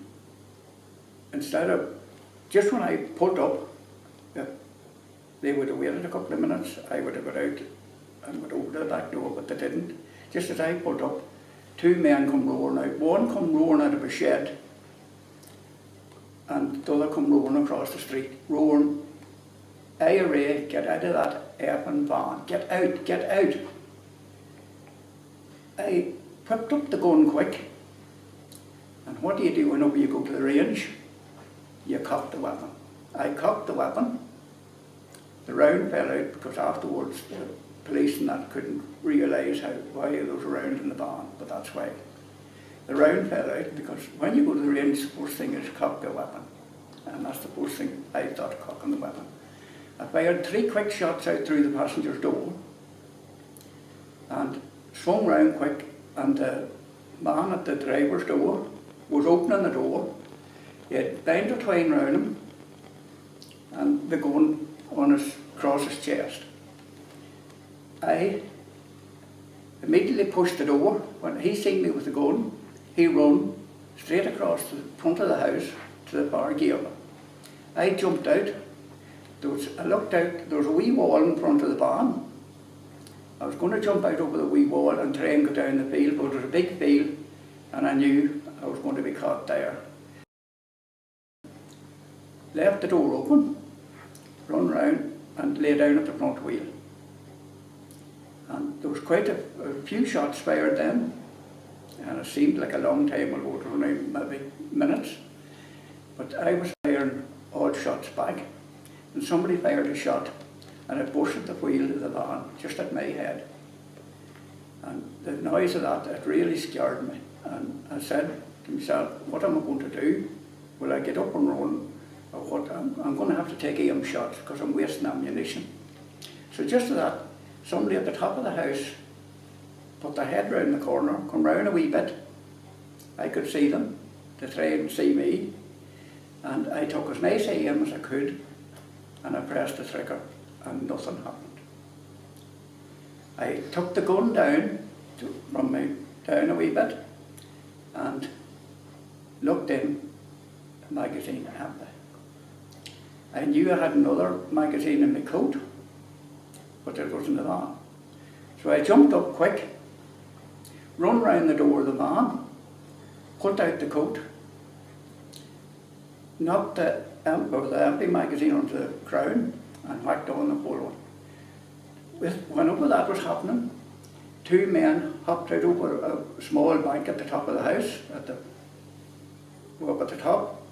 instead of, just when I pulled up, they would have waited a couple of minutes. I would have got out and went over to the back door, but they didn't. Just as I pulled up, two men come roaring out. One come roaring out of a shed, and the other come roaring across the street, roaring, "Hey, Ray, get out of that effing van. Get out, get out." I whipped up the gun quick, and what do you do whenever you go to the range? You cock the weapon. I cocked the weapon. The round fell out because afterwards the police and that couldn't realise why there was a round in the van, but that's why. The round fell out because when you go to the range, the first thing is cock the weapon. And that's the first thing I thought, cocking the weapon. I fired 3 quick shots out through the passenger's door and swung round quick, and the man at the driver's door was opening the door. He had bind a twine round him and the gun across his chest. I immediately pushed the door. When he seen me with the gun, he run straight across the front of the house to the bar gable. I jumped out. I looked out, there was a wee wall in front of the barn. I was going to jump out over the wee wall and try and go down the field, but it was a big field and I knew I was going to be caught there. Left the door open, run round and lay down at the front wheel. And there was quite a few shots fired then, and it seemed like a long time ago, it was only maybe minutes. But I was firing odd shots back, and somebody fired a shot, and it busted the wheel of the van, just at my head. And the noise of that, it really scared me. And I said to myself, what am I going to do? Will I get up and run? Or what? I'm going to have to take aim shots because I'm wasting ammunition. So just as that, somebody at the top of the house put their head round the corner, come round a wee bit. I could see them, to try and see me. And I took as nice aim as I could, and I pressed the trigger, and nothing happened. I took the gun down down a wee bit, and looked in, the magazine empty. I knew I had another magazine in my coat, but it wasn't the van. So I jumped up quick, run round the door of the van, pulled out the coat, knocked the empty magazine onto the ground and whacked on the full one. Whenever that was happening, 2 men hopped out over a small bank at the top of the house, up at the top,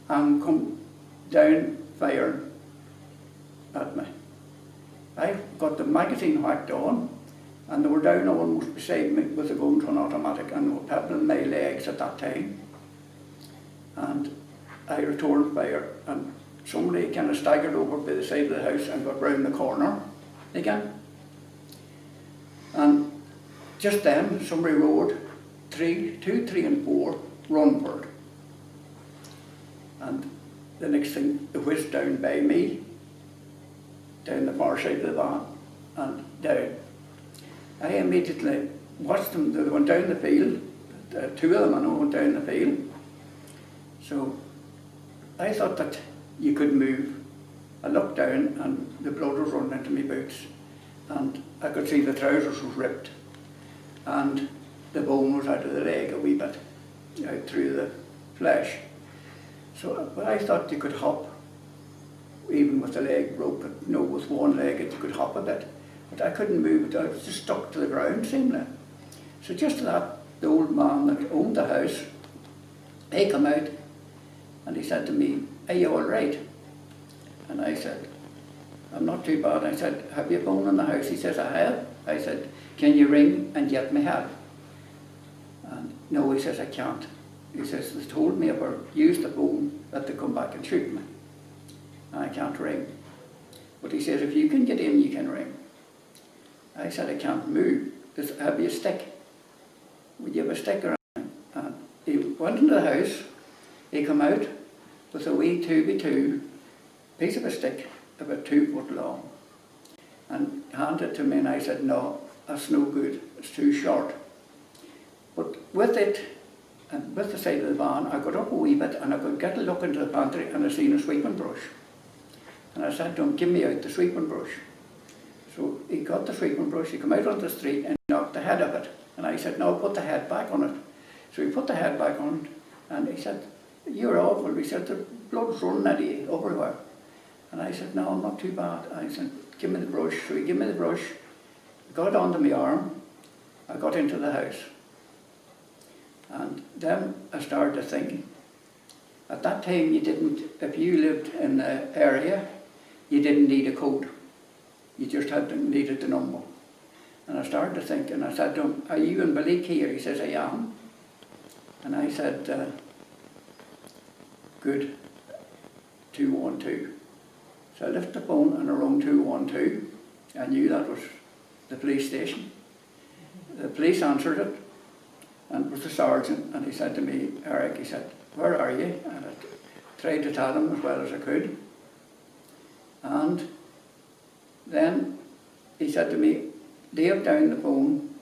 and come down firing at me. I got the magazine whacked on, and they were down almost beside me with the guns on automatic, and they were peppering my legs at that time. And I returned fire, and somebody kind of staggered over by the side of the house and got round the corner again. And just then, somebody roared, 2, 3 and 4, run for it. And the next thing, it whizzed down by me, down the far side of the van, and down. I immediately watched them. They went down the field. 2 of them, I know, went down the field. So I thought that you could move. I looked down and the blood was running into my boots, and I could see the trousers was ripped, and the bone was out of the leg a wee bit, out through the flesh. So but I thought you could hop, even with the leg broken. No, with one leg you could hop a bit, but I couldn't move it. I was just stuck to the ground, seemingly. So just that, the old man that owned the house, he come out and he said to me, "Are you all right?" And I said, "I'm not too bad." I said, "Have you a bone in the house?" He says, "I have." I said, "Can you ring and get me help?" And no, he says, "I can't." He says, "They told me if I used the bone that they come back and shoot me. And I can't ring." But he says, "If you can get in, you can ring." I said, "I can't move. Have you a stick? Would you have a stick or anything?" And he went into the house, he come out with a wee 2x2 piece of a stick about 2 foot long and handed it to me, and I said, "No, that's no good, it's too short." But with it, and with the side of the van, I got up a wee bit and I could get a look into the pantry and I seen a sweeping brush. And I said to him, "Give me out the sweeping brush." So he got the sweeping brush, he came out on the street and knocked the head of it. And I said, "No, put the head back on it." So he put the head back on it and he said, "You're awful." He said, "The blood's running at you everywhere." And I said, "No, I'm not too bad." I said, "Give me the brush." So he gave me the brush, got it onto my arm, I got into the house. And then I started to think, at that time you didn't, if you lived in the area, you didn't need a code. You just needed the number. And I started to think, and I said to him, "Are you in Billy here?" He says, "I am." And I said, "Good, 212. So I lifted the phone and I rang 212. I knew that was the police station. The police answered it, and it was the sergeant, and he said to me, "Eric," he said, "Where are you?" And I tried to tell him as well as I could. And then he said to me, "Lay down the phone,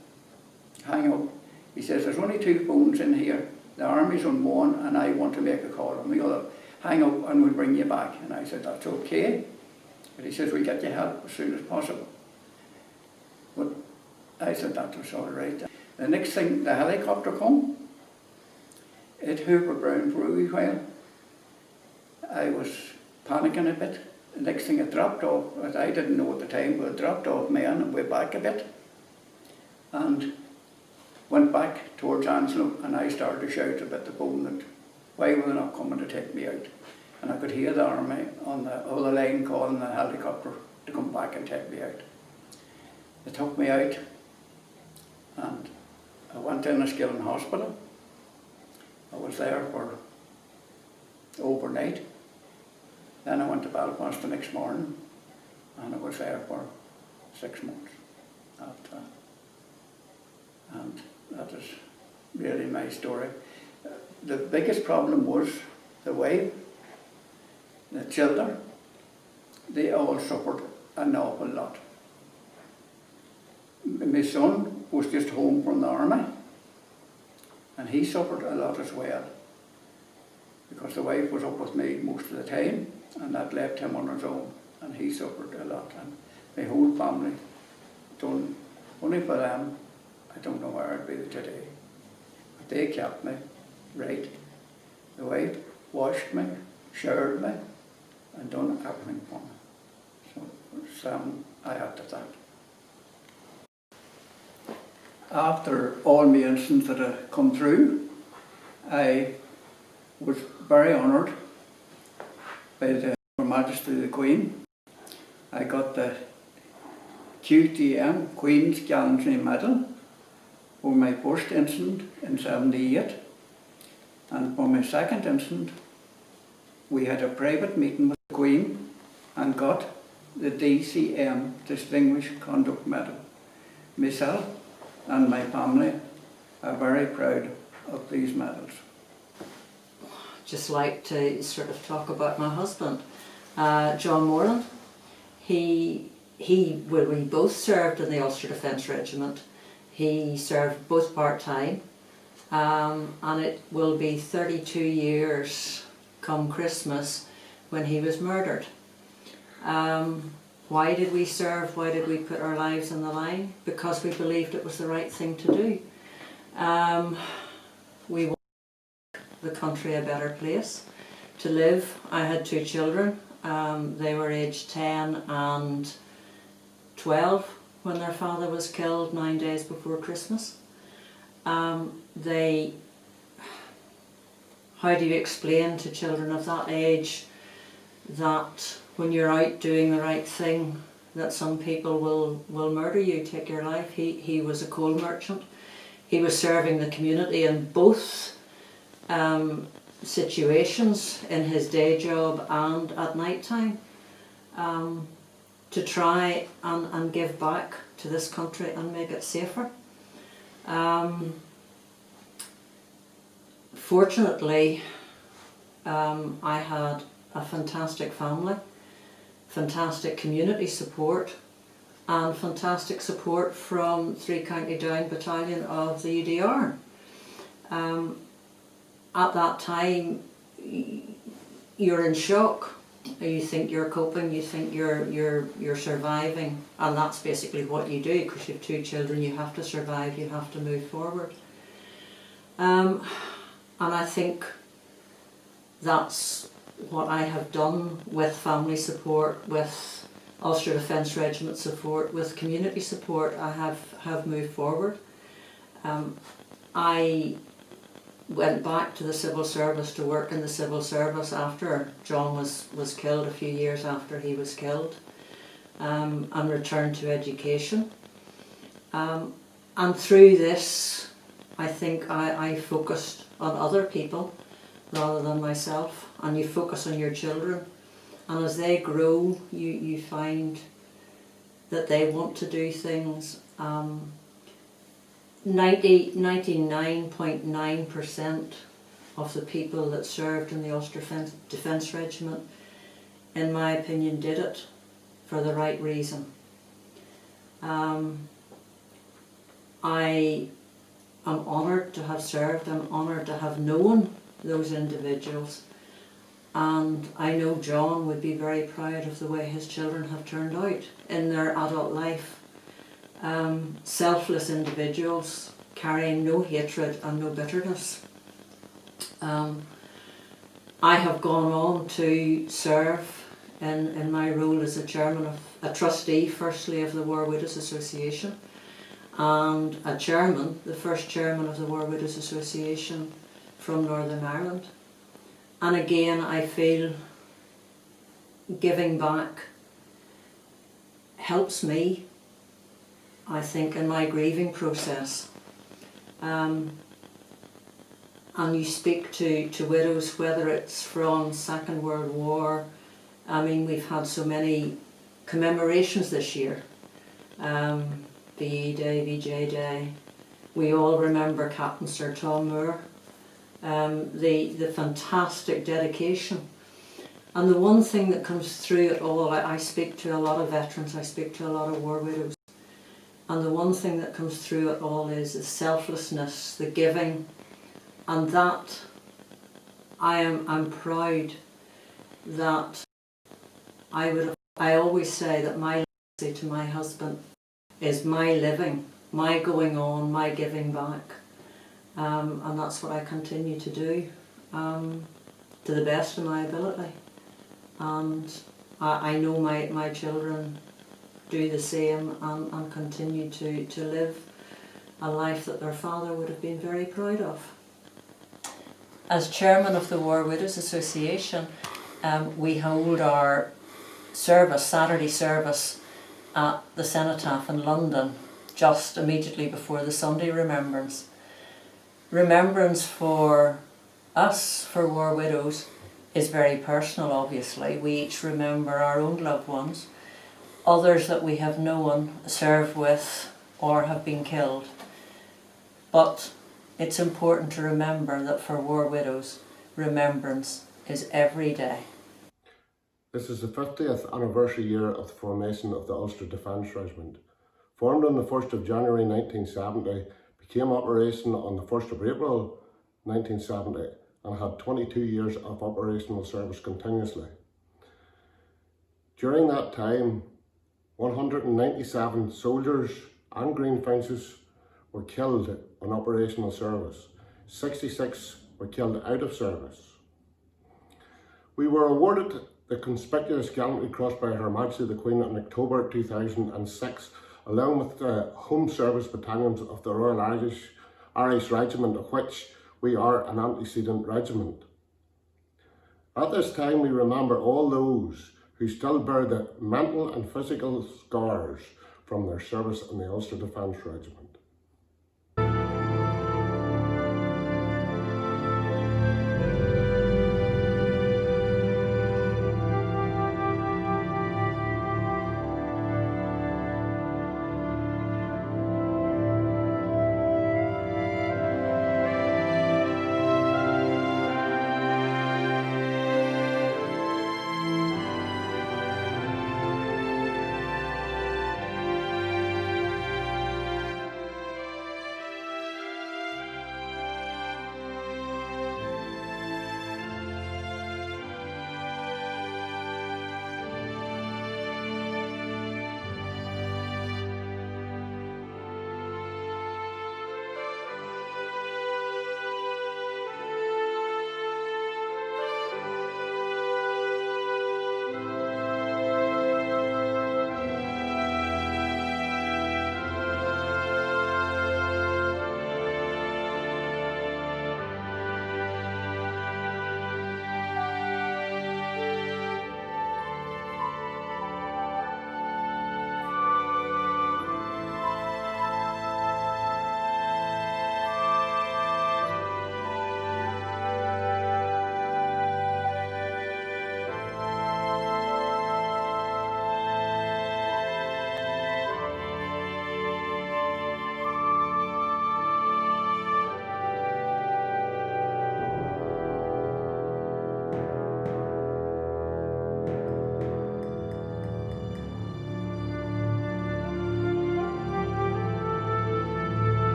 hang up." He says, "There's only 2 phones in here. The army's on one and I want to make a call on the other. Hang up and we'll bring you back." And I said, "That's okay." But he says, "We'll get you help as soon as possible." But I said that was all right. The next thing, the helicopter come. It hovered around for a wee while. I was panicking a bit. The next thing it dropped off, as I didn't know at the time, but it dropped off me and went back a bit. And went back towards Anslow, and I started to shout about the phone that why were they not coming to take me out? And I could hear the army on the other line calling the helicopter to come back and take me out. They took me out and I went in a Skilling hospital. I was there for overnight. Then I went to Belfast the next morning and I was there for 6 months after that. And that is really my story. The biggest problem was the wife, the children, they all suffered an awful lot. My son was just home from the army and he suffered a lot as well because the wife was up with me most of the time and that left him on his own and he suffered a lot. And my whole family, done only for them, I don't know where I'd be today. But they kept me right. The wife washed me, showered me, and done everything for me. So it's I had to thank. After all my incidents that had come through, I was very honoured by Her Majesty the Queen. I got the QTM, Queen's Gallantry Medal, for my first incident in '78. And for my second incident, we had a private meeting with the Queen and got the DCM, Distinguished Conduct Medal. Myself and my family are very proud of these medals. Just like to sort of talk about my husband, John Moreland. We both served in the Ulster Defence Regiment. He served both part-time, and it will be 32 years come Christmas when he was murdered. Why did we serve? Why did we put our lives on the line? Because we believed it was the right thing to do. We wanted the country a better place to live. I had 2 children. They were aged 10 and 12 when their father was killed 9 days before Christmas. They, how do you explain to children of that age that when you're out doing the right thing, that some people will murder you, take your life? He was a coal merchant. He was serving the community in both situations, in his day job and at night time, to try and give back to this country and make it safer. Fortunately, I had a fantastic family, fantastic community support, and fantastic support from 3 County Down Battalion of the UDR. At that time, you're in shock. You think you're coping, you think you're surviving, and that's basically what you do, because you have 2 children. You have to survive, you have to move forward. And I think that's what I have done with family support, with Ulster Defence Regiment support, with community support. I have moved forward. I went back to the civil service to work in the civil service after John was killed, a few years after he was killed, and returned to education. And through this, I think I focused on other people rather than myself, and you focus on your children, and as they grow you find that they want to do things. 99.9% of the people that served in the Ulster Defence Regiment, in my opinion, did it for the right reason. I am honoured to have served, I'm honoured to have known those individuals, and I know John would be very proud of the way his children have turned out in their adult life. Selfless individuals carrying no hatred and no bitterness. I have gone on to serve in my role as a trustee firstly of the War Widows Association, and a chairman, the first chairman of the War Widows Association from Northern Ireland. And again, I feel giving back helps me, I think, in my grieving process. And you speak to widows, whether it's from Second World War. I mean, we've had so many commemorations this year. VE Day, VJ Day. We all remember Captain Sir Tom Moore. The fantastic dedication. And the one thing that comes through it all, I speak to a lot of veterans, I speak to a lot of war widows, and the one thing that comes through it all is the selflessness, the giving, and that I'm proud that I always say that my legacy to my husband is my living, my going on, my giving back. And that's what I continue to do, to the best of my ability. And I know my children do the same and continue to live a life that their father would have been very proud of. As chairman of the War Widows Association, we hold our service, Saturday service, at the Cenotaph in London, just immediately before the Sunday Remembrance. Remembrance for us, for war widows, is very personal, obviously. We each remember our own loved ones, others that we have known, served with, or have been killed. But it's important to remember that for war widows, remembrance is every day. This is the 50th anniversary year of the formation of the Ulster Defence Regiment. Formed on the 1st of January 1970, became operational on the 1st of April 1970 and had 22 years of operational service continuously. During that time, 197 soldiers and greenfinches were killed on operational service. 66 were killed out of service. We were awarded the Conspicuous Gallantry Cross by Her Majesty the Queen in October 2006, along with the Home Service Battalions of the Royal Irish regiment, of which we are an antecedent regiment. At this time, we remember all those who still bear the mental and physical scars from their service in the Ulster Defence Regiment.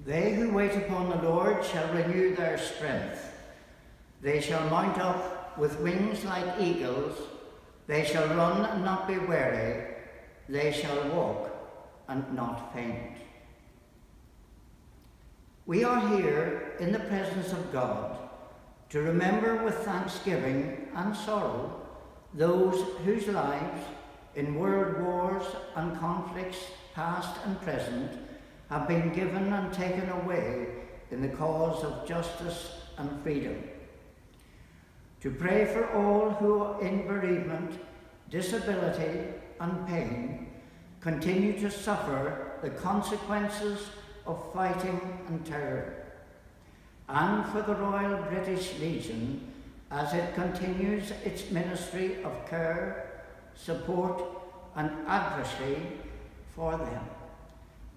They who wait upon the Lord shall renew their strength. They shall mount up with wings like eagles. They shall run and not be weary. They shall walk and not faint. We are here in the presence of God to remember with thanksgiving and sorrow those whose lives in world wars and conflicts past and present have been given and taken away in the cause of justice and freedom. To pray for all who in bereavement, disability and pain continue to suffer the consequences of fighting and terror, and for the Royal British Legion as it continues its ministry of care, support and advocacy for them,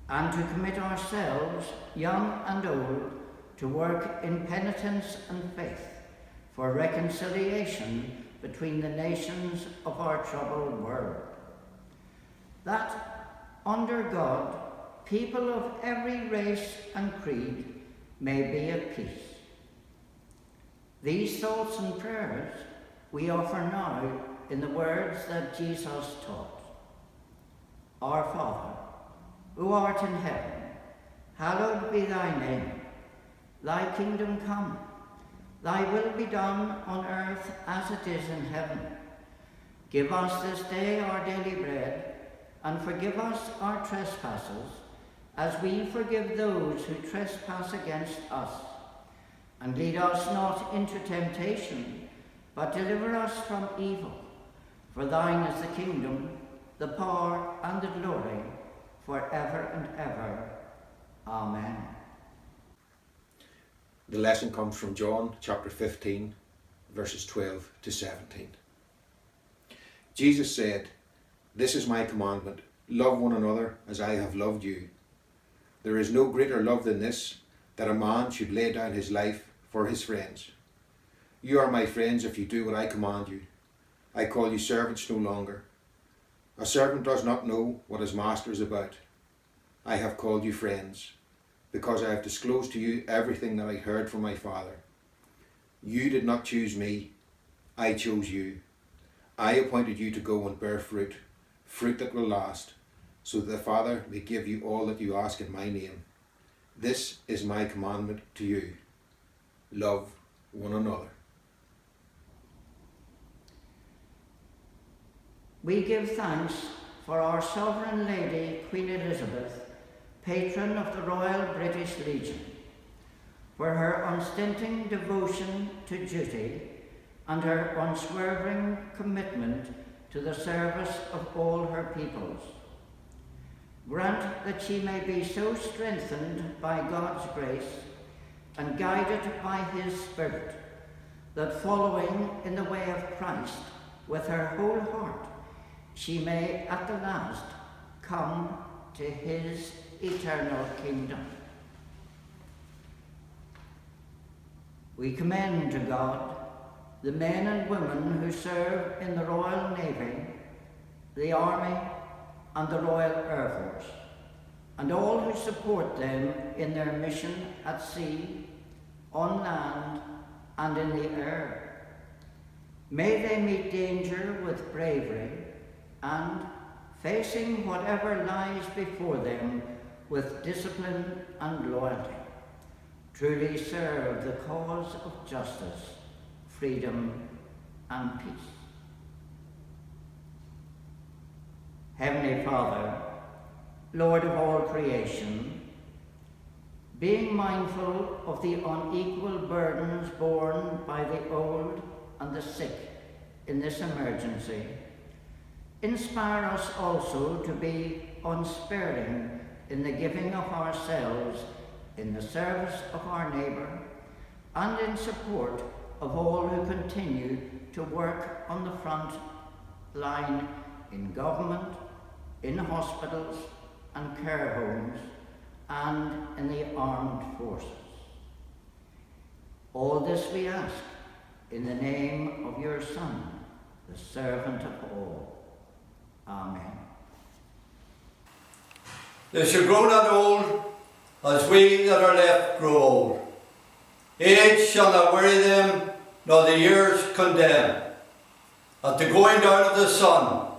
and to commit ourselves, young and old, to work in penitence and faith for reconciliation between the nations of our troubled world. That, under God, people of every race and creed may be at peace. These thoughts and prayers we offer now in the words that Jesus taught. Our Father, who art in heaven, hallowed be thy name. Thy kingdom come, thy will be done on earth as it is in heaven. Give us this day our daily bread, and forgive us our trespasses, as we forgive those who trespass against us. And lead us not into temptation, but deliver us from evil. For thine is the kingdom, the power, and the glory, forever and ever. Amen. The lesson comes from John chapter 15, verses 12 to 17. Jesus said, "This is my commandment, love one another as I have loved you. There is no greater love than this, that a man should lay down his life for his friends. You are my friends if you do what I command you. I call you servants no longer. A servant does not know what his master is about. I have called you friends, because I have disclosed to you everything that I heard from my Father. You did not choose me, I chose you. I appointed you to go and bear fruit, fruit that will last, so that the Father may give you all that you ask in my name. This is my commandment to you. Love one another." We give thanks for our Sovereign Lady, Queen Elizabeth, patron of the Royal British Legion, for her unstinting devotion to duty and her unswerving commitment to the service of all her peoples. Grant that she may be so strengthened by God's grace and guided by his Spirit, that following in the way of Christ with her whole heart, she may at the last come to his eternal kingdom. We commend to God the men and women who serve in the Royal Navy, the Army, and the Royal Air Force, and all who support them in their mission at sea, on land, and in the air. May they meet danger with bravery and, facing whatever lies before them with discipline and loyalty, truly serve the cause of justice, freedom, and peace. Heavenly Father, Lord of all creation, being mindful of the unequal burdens borne by the old and the sick in this emergency, inspire us also to be unsparing in the giving of ourselves in the service of our neighbour and in support of all who continue to work on the front line in government, in hospitals and care homes, and in the armed forces. All this we ask in the name of your Son, the servant of all. Amen. They shall grow not old, as we that are left grow old. Age shall not weary them, nor the years condemn. At the going down of the sun,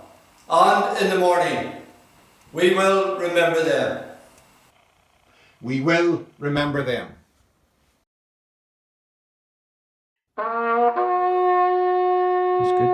and in the morning, we will remember them. We will remember them. That's good.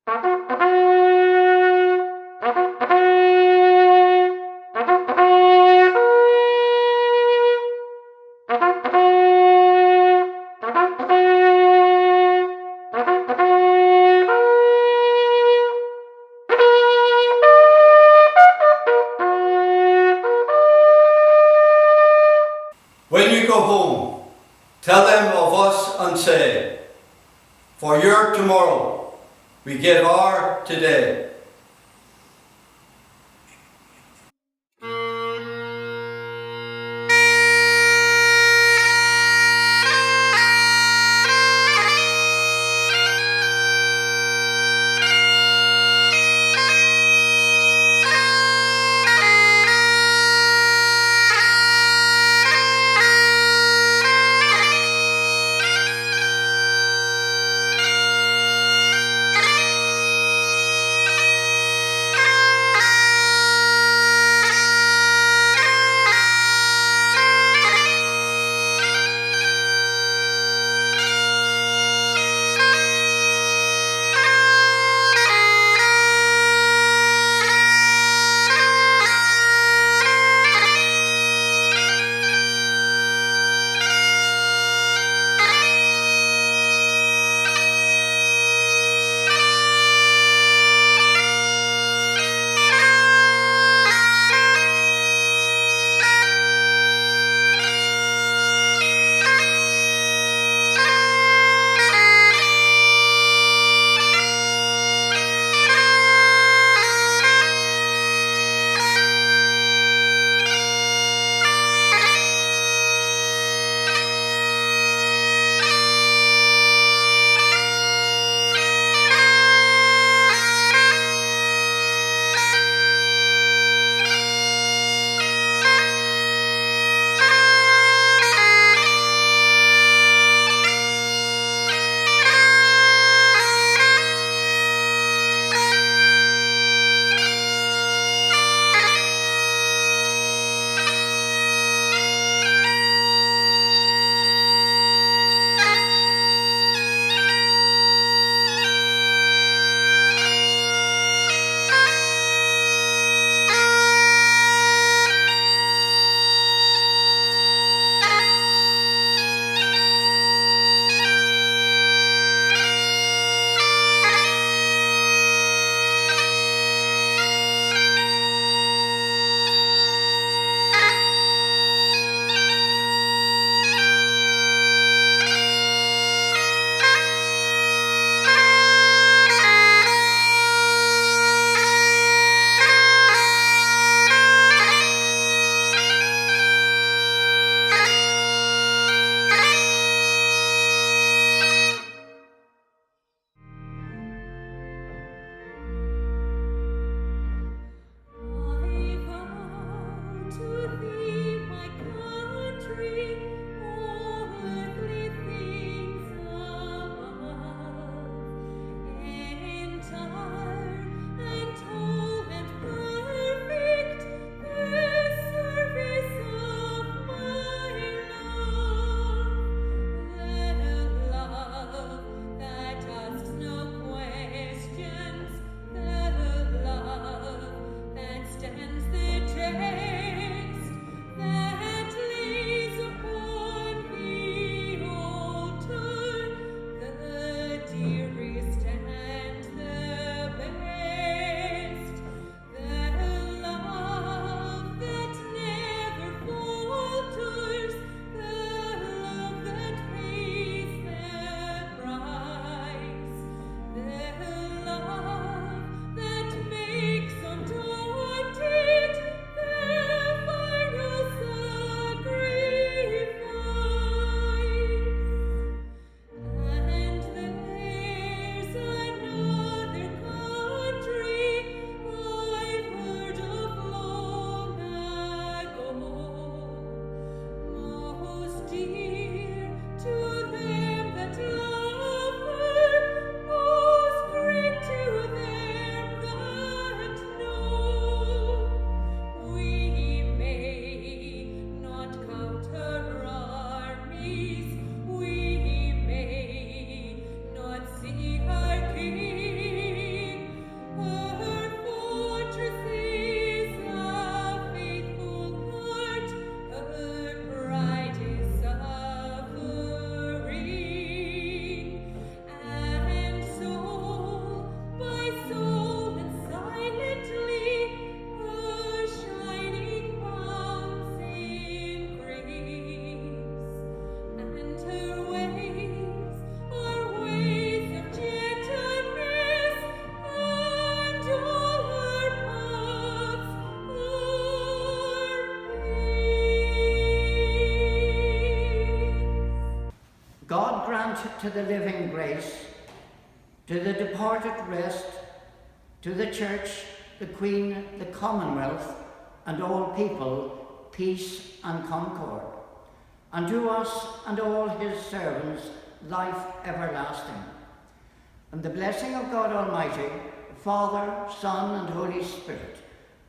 When you go home, tell them of us and say, for your tomorrow, we give our today. God grant to the living grace, to the departed rest, to the Church, the Queen, the Commonwealth, and all people, peace and concord. And to us and all his servants, life everlasting. And the blessing of God Almighty, Father, Son, and Holy Spirit,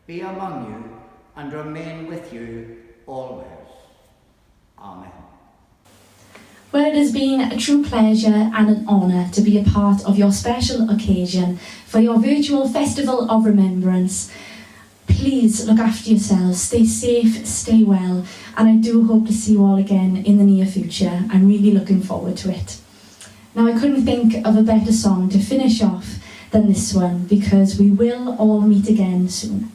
be among you and remain with you always. Amen. Well, it has been a true pleasure and an honour to be a part of your special occasion for your virtual Festival of Remembrance. Please look after yourselves, stay safe, stay well, and I do hope to see you all again in the near future. I'm really looking forward to it. Now, I couldn't think of a better song to finish off than this one, because we will all meet again soon.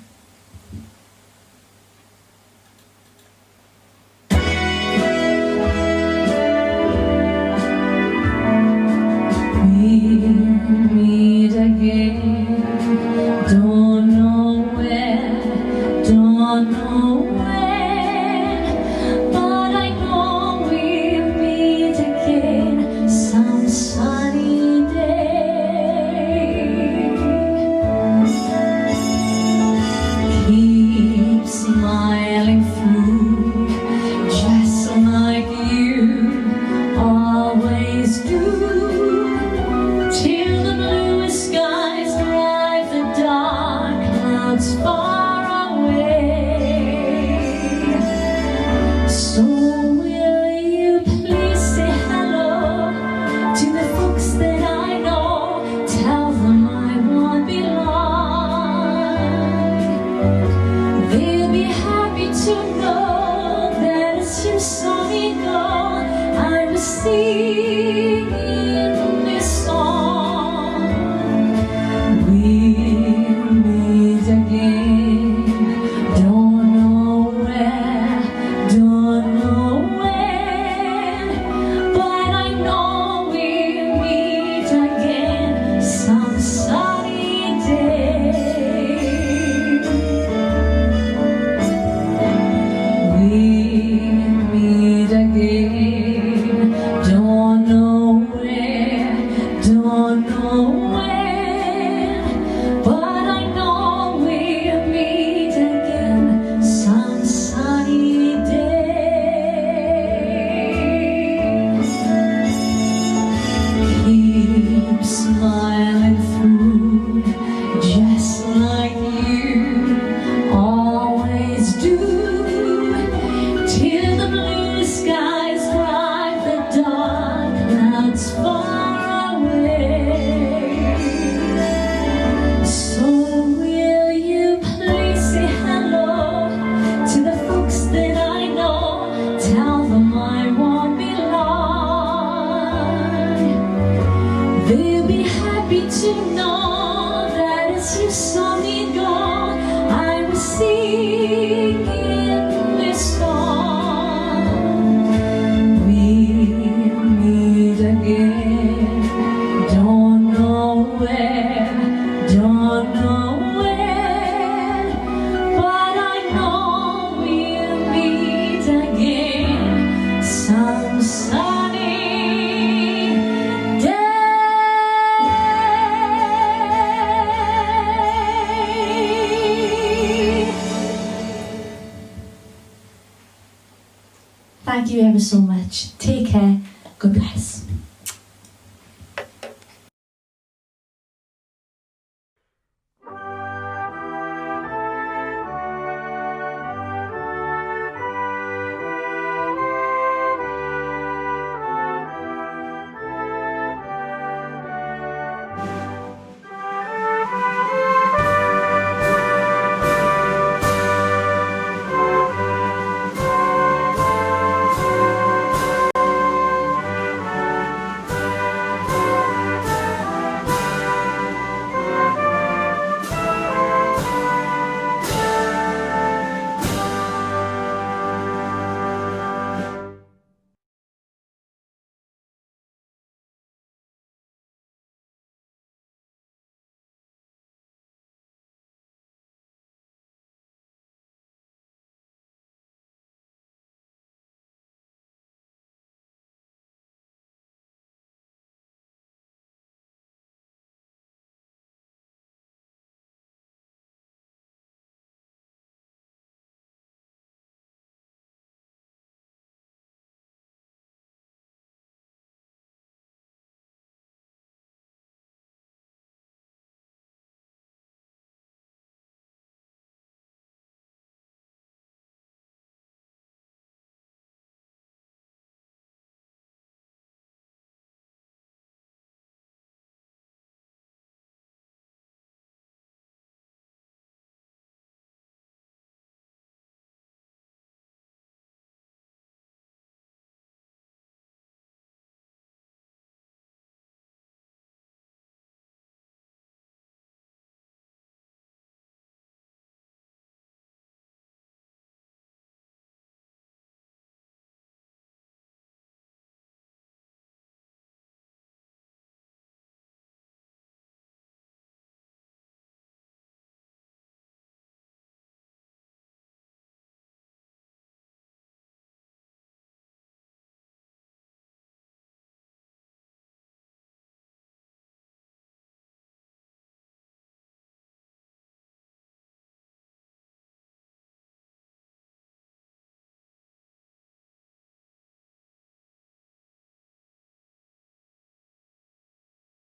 Thank you ever so much. Take care. God bless.